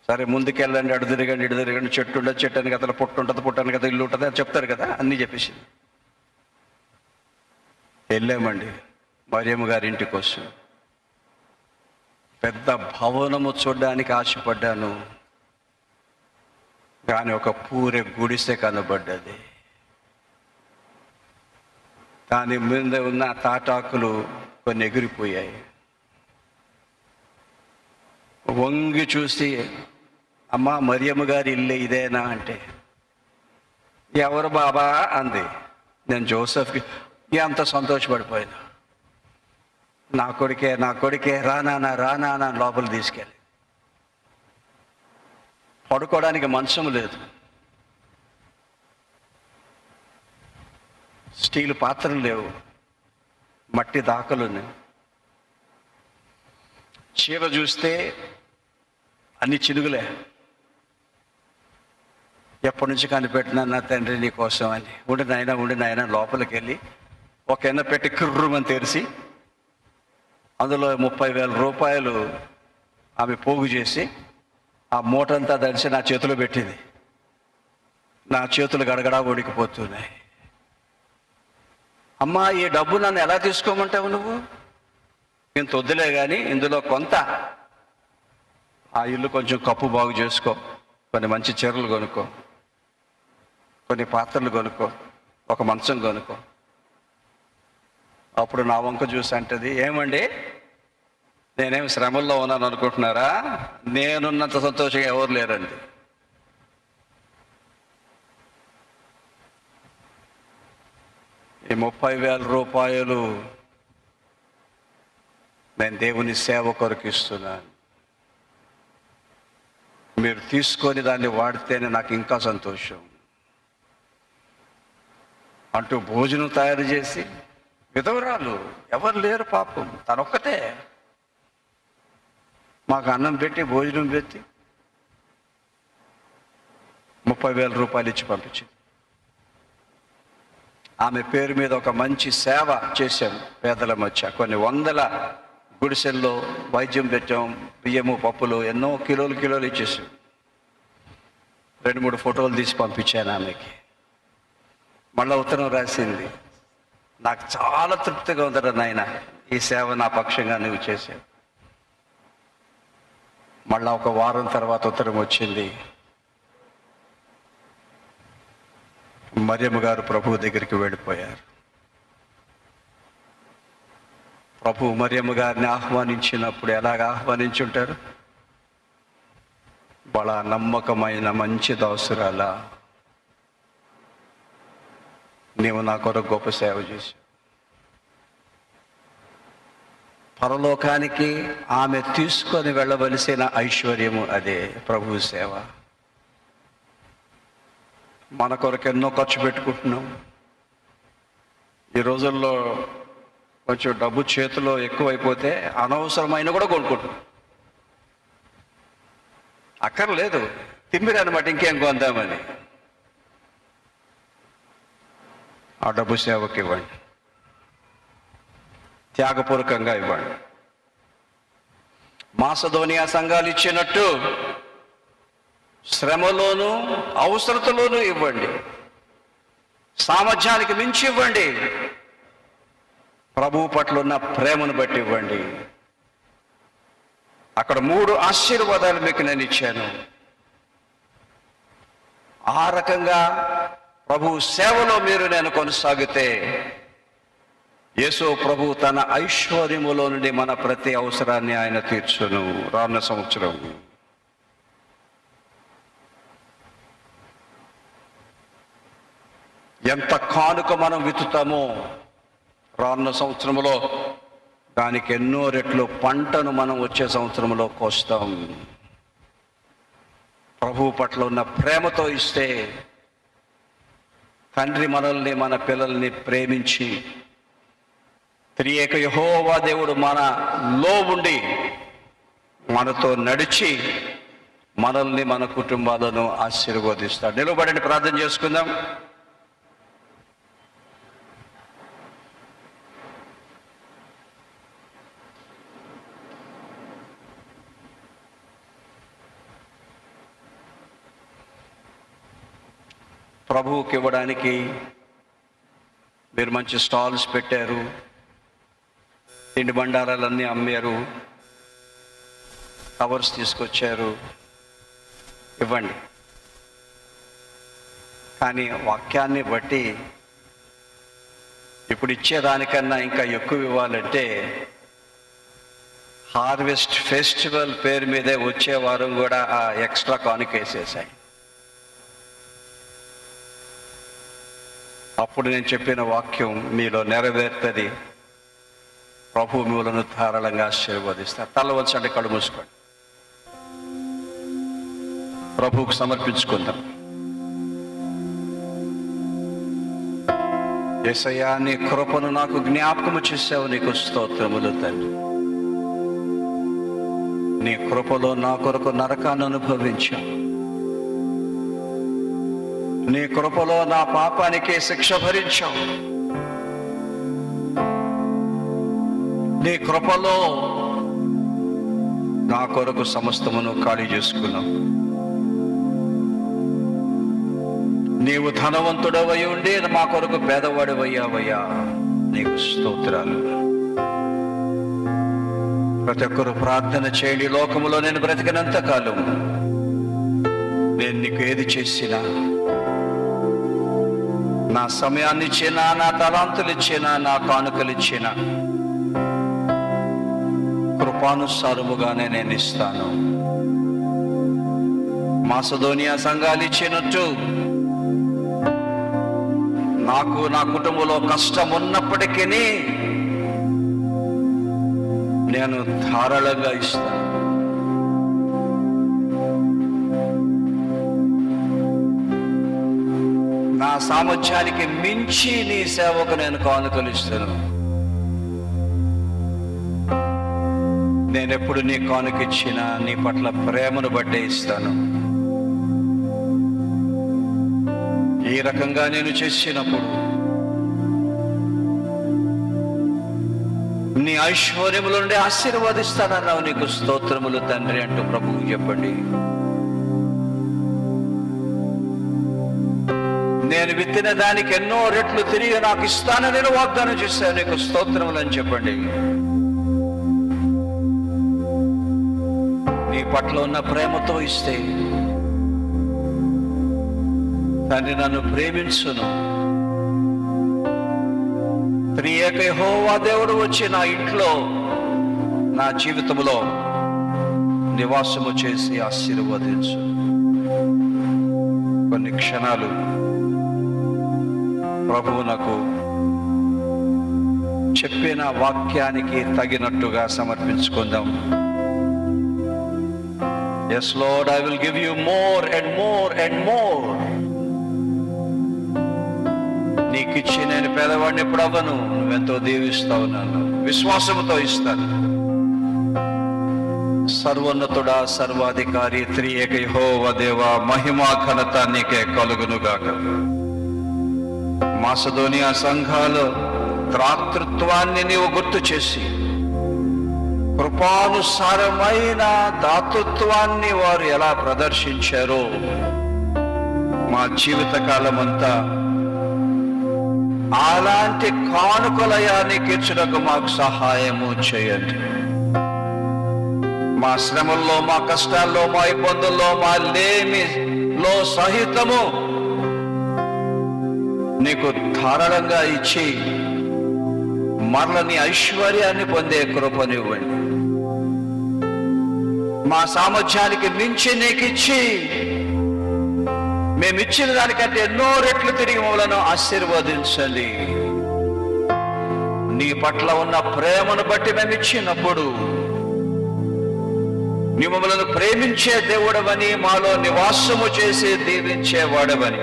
సరే ముందుకెళ్ళండి, అడు తిరగండి, ఇటు తిరగండి, చెట్టు ఉండదు, చెట్టు కదా, పుట్టు ఉంటుంది, పుట్టాను కదా, ఇల్లు ఉంటుంది అని చెప్తారు కదా, అన్నీ చెప్పేసి వెళ్ళామండి. మరియమ్మ గారి ఇంటికి వచ్చి పెద్ద భవనము చూడడానికి ఆశపడ్డాను. కానీ ఒక పూరె గుడిసె కనబడ్డది. దాని మీద ఉన్న తాటాకులు కొన్ని ఎగిరిపోయాయి. వంగి చూసి, అమ్మా మరియమ్మ గారి ఇల్లు ఇదేనా అంటే, ఎవరు బాబా అంది. నేను జోసెఫ్కి. ఎంత సంతోషపడిపోయాను. నా కొడుకే రానా లోపల తీసుకెళ్ళి. పడుకోవడానికి మంచం లేదు, స్టీల్ పాత్రలు లేవు, మట్టి దాకలు ఉన్నాయి. చీర చూస్తే అన్ని చినుగులే. ఎప్పటి నుంచి కనిపెట్టినా నా తండ్రి నీ కోసం అని. ఉండి నాయన లోపలికి వెళ్ళి ఒక ఎన్న పెట్టి కిర్రుమని తెరిచి అందులో 30,000 రూపాయలు ఆమె పోగు చేసి ఆ మూటంతా దంచి నా చేతిలో పెట్టింది. నా చేతులు గడగడా వణికిపోతున్నాయి. అమ్మా, ఈ డబ్బు నన్ను ఎలా తీసుకోమంటావు నువ్వు? ఇంత వద్దులే కానీ ఇందులో కొంత ఆ ఇల్లు కొంచెం కప్పు బాగు చేసుకో, కొన్ని మంచి చీరలు కొనుక్కో, కొన్ని పాత్రలు కొనుక్కో, ఒక మంచం కొనుక్కో. అప్పుడు నా వంక చూసి అంటది, ఏమండి నేనేం శ్రమల్లో ఉన్నాను అనుకుంటున్నారా? నేనున్నంత సంతోషంగా ఎవరు లేరండి. ఈ 30,000 రూపాయలు నేను దేవుని సేవ కొరకు ఇస్తున్నాను, మీరు తీసుకొని దాన్ని వాడితేనే నాకు ఇంకా సంతోషం అంటూ భోజనం తయారు చేసి, విధవరాలు ఎవరు లేరు పాపం, తనొక్కతే మాకు అన్నం పెట్టి భోజనం పెట్టి 30,000 రూపాయలు ఇచ్చి పంపించింది. ఆమె పేరు మీద ఒక మంచి సేవ చేశాం పేదల మధ్య. కొన్ని వందల గుడిసెల్లో వైద్యం పెట్టాం, బియ్యము పప్పులు ఎన్నో కిలోలు ఇచ్చేసాం. 2-3 ఫోటోలు తీసి పంపించాను ఆమెకి. మళ్ళీ ఉత్తరం రాసింది, నాకు చాలా తృప్తిగా ఉందరా నాయన, ఈ సేవ నా పక్షంగా నువ్వు చేశావు. మళ్ళా ఒక వారం తర్వాత ఉత్తరం వచ్చింది, మరియమ్మ గారు ప్రభువు దగ్గరికి వెళ్ళిపోయారు. ప్రభు మరియమ్మ గారిని ఆహ్వానించినప్పుడు ఎలాగ ఆహ్వానించుంటారు? బలా నమ్మకమైన మంచి దాసురాలా, నీవు నా కొరకు గొప్ప సేవ చేశావు. పరలోకానికి ఆమె తీసుకొని వెళ్ళవలసిన ఐశ్వర్యము అదే, ప్రభు సేవ. మన కొరకు ఎన్నో ఖర్చు పెట్టుకుంటున్నాం. ఈ రోజుల్లో కొంచెం డబ్బు చేతిలో ఎక్కువైపోతే అనవసరమైన కూడా కొనుక్కుంటున్నాం. అక్కర్లేదు, తిమ్మిరనమాట, ఇంకేం కొందామని. ఆ డబ్బు సేవకి ఇవ్వండి, త్యాగపూర్వకంగా ఇవ్వండి. మాసిదోనియా సంఘాలు ఇచ్చినట్టు శ్రమలోను అవసరతలోనూ ఇవ్వండి, సామర్థ్యానికి మించి ఇవ్వండి. ప్రభువు పట్ల ఉన్న ప్రేమను బట్టి ఇవ్వండి. అక్కడ 3 ఆశీర్వాదాలు మీకు నేను ఇచ్చాను. ఆ రకంగా ప్రభు సేవలో నేను కొనసాగితే యేసు ప్రభు తన ఐశ్వర్యములో నుండి మన ప్రతి అవసరాన్ని ఆయన తీర్చును రానున్న సంవత్సరం. ఎంత కానుక మనం విత్తుతామో రానున్న సంవత్సరంలో దానికి ఎన్నో రెట్లు పంటను మనం వచ్చే సంవత్సరంలో కోస్తాం. ప్రభువు పట్ల ఉన్న ప్రేమతో ఇస్తే తండ్రి మనల్ని, మన పిల్లల్ని ప్రేమించి త్రియేక యెహోవా దేవుడు మనలో ఉండి మనతో నడిచి మనల్ని, మన కుటుంబాలను ఆశీర్వదిస్తాడు. నిలబడండి, ప్రార్థన చేసుకుందాం. ప్రభువుకి ఇవ్వడానికి మీరు మంచి స్టాల్స్ పెట్టారు, తిండి బండారాలన్నీ అమ్మారు, కవర్స్ తీసుకొచ్చారు, ఇవ్వండి. కానీ వాక్యాన్ని బట్టి ఇప్పుడు ఇచ్చేదానికన్నా ఇంకా ఎక్కువ ఇవ్వాలంటే హార్వెస్ట్ ఫెస్టివల్ పేరు మీదే వచ్చే వారం కూడా ఆ ఎక్స్ట్రా కానుకేసేసాయి. అప్పుడు నేను చెప్పిన వాక్యం మీలో నెరవేరుతుంది. ప్రభు మిమ్మలను ధారాళంగా ఆశీర్వదిస్తారు. తల వంచండి, కళ్ళు మూసుకోండి, ప్రభువుకు సమర్పించుకుందాం. యేసయ్యా, నీ కృపను నాకు జ్ఞాపకము చేసావు, నీకు స్తోత్రములు తండ్రి. నీ కృపలో నా కొరకు నరకాన్ని అనుభవించావు. నీ కృపలో నా పాపానికి శిక్ష భరించావు. నీ కృపలో నా కొరకు సమస్తమును ఖాళీ చేసుకున్నావు. నీవు ధనవంతుడవై ఉండి మా కొరకు పేదవాడివయ్యావయ్యా, నీకు స్తోత్రాలు. ప్రతి ఒక్కరు ప్రార్థన చేయండి. లోకములో నేను బ్రతికినంత కాలం నేను నీకు ఏది చేసినా, నా సమయాన్ని ఇచ్చినా, నా తలాంతులు ఇచ్చినా, నా కానుకలు ఇచ్చినా కృపానుసారముగానే నేను ఇస్తాను. మాసిదోనియా సంఘాలు ఇచ్చినట్టు నాకు, నా కుటుంబంలో కష్టం ఉన్నప్పటికీ నేను ధారాళంగా ఇస్తాను. నా సామర్థ్యానికి మించి నీ సేవకు నేను కానుకలు ఇస్తాను. నేనెప్పుడు నీ కానుకిచ్చినా నీ పట్ల ప్రేమను బట్టే ఇస్తాను. ఈ రకంగా నేను చేసినప్పుడు నీ ఐశ్వర్యముల నుండి ఆశీర్వదిస్తానన్నావు. నీకు స్తోత్రములు తండ్రి అంటూ ప్రభువుకు చెప్పండి. నేను విత్తిన దానికి ఎన్నో రెట్లు తిరిగి నాకు ఇస్తానని నేను వాగ్దానం చేశాను. నీకు స్తోత్రములు అని చెప్పండి. నీ పట్ల ఉన్న ప్రేమతో ఇస్తే తండ్రి నన్ను ప్రేమించును. త్రియేక యెహోవా దేవుడు వచ్చి నా ఇంట్లో నా జీవితంలో నివాసము చేసి ఆశీర్వదించు. కొన్ని క్షణాలు ప్రభువు నాకు చెప్పిన వాక్యానికి తగినట్టుగా సమర్పించుకుందాం. Yes Lord, I will give you more and more and more. నీకిచ్చి నేను పేదవాడిని ఎప్పుడు అవ్వను. నువ్వెంతో దీవిస్తావు. నన్ను విశ్వాసముతో ఇస్తాను. సర్వోన్నతుడా, సర్వాధికారి, త్రియేక యెహోవా దేవా, మహిమా ఘనత నీకే కలుగునుగాక. మాసిదోనియా సంఘాల దాతృత్వాన్ని నీవు గుర్తు చేసి కృపానుసారమైన దాతృత్వాన్ని వారు ఎలా ప్రదర్శించారో మా జీవితకాలం అంతా అలాంటి కానుకలయాన్ని తీర్చుటకు మాకు సహాయము చేయండి. మా శ్రమల్లో, మా కష్టాల్లో, మా ఇబ్బందుల్లో, మా లేమిలో సహితము నీకు ధారాళంగా ఇచ్చి మరలని ఐశ్వర్యాన్ని పొందే కృపనివ్వండి. మా సామర్థ్యానికి మించి నీకిచ్చి మేమిచ్చిన దానికంటే ఎన్నో రెట్లు తిరిగి మమ్మలను ఆశీర్వదించండి. నీ పట్ల ఉన్న ప్రేమను బట్టి మేము ఇచ్చినప్పుడు నీ మమ్మలను ప్రేమించే దేవుడవని, మాలో నివాసము చేసి దీవించేవాడవని,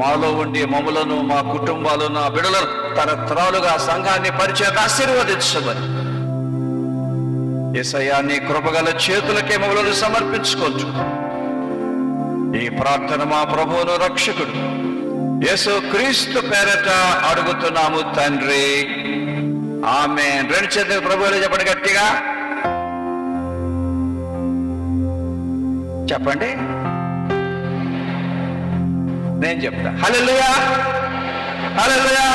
మాలో ఉండి మమ్మలను, మా కుటుంబాలను, ఆ బిడ్డలను తరతరాలుగా సంఘాన్ని పరిచేత ఆశీర్వదించమని యేసయ్యా నీ కృపగల చేతులకే మమ్మలను సమర్పించుకోవచ్చు. ఈ ప్రార్థన మా ప్రభువును రక్షకుడు యేసు క్రీస్తు పేరట అడుగుతున్నాము తండ్రి, ఆమేన్. రెండు చేతులు ప్రభువులు చెప్పండి గట్టిగా చెప్పండి. నేను చెప్తా. హల్లెలూయా, హల్లెలూయా,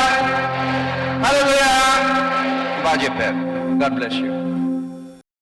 హల్లెలూయా. బాగా చెప్పారు. God bless you.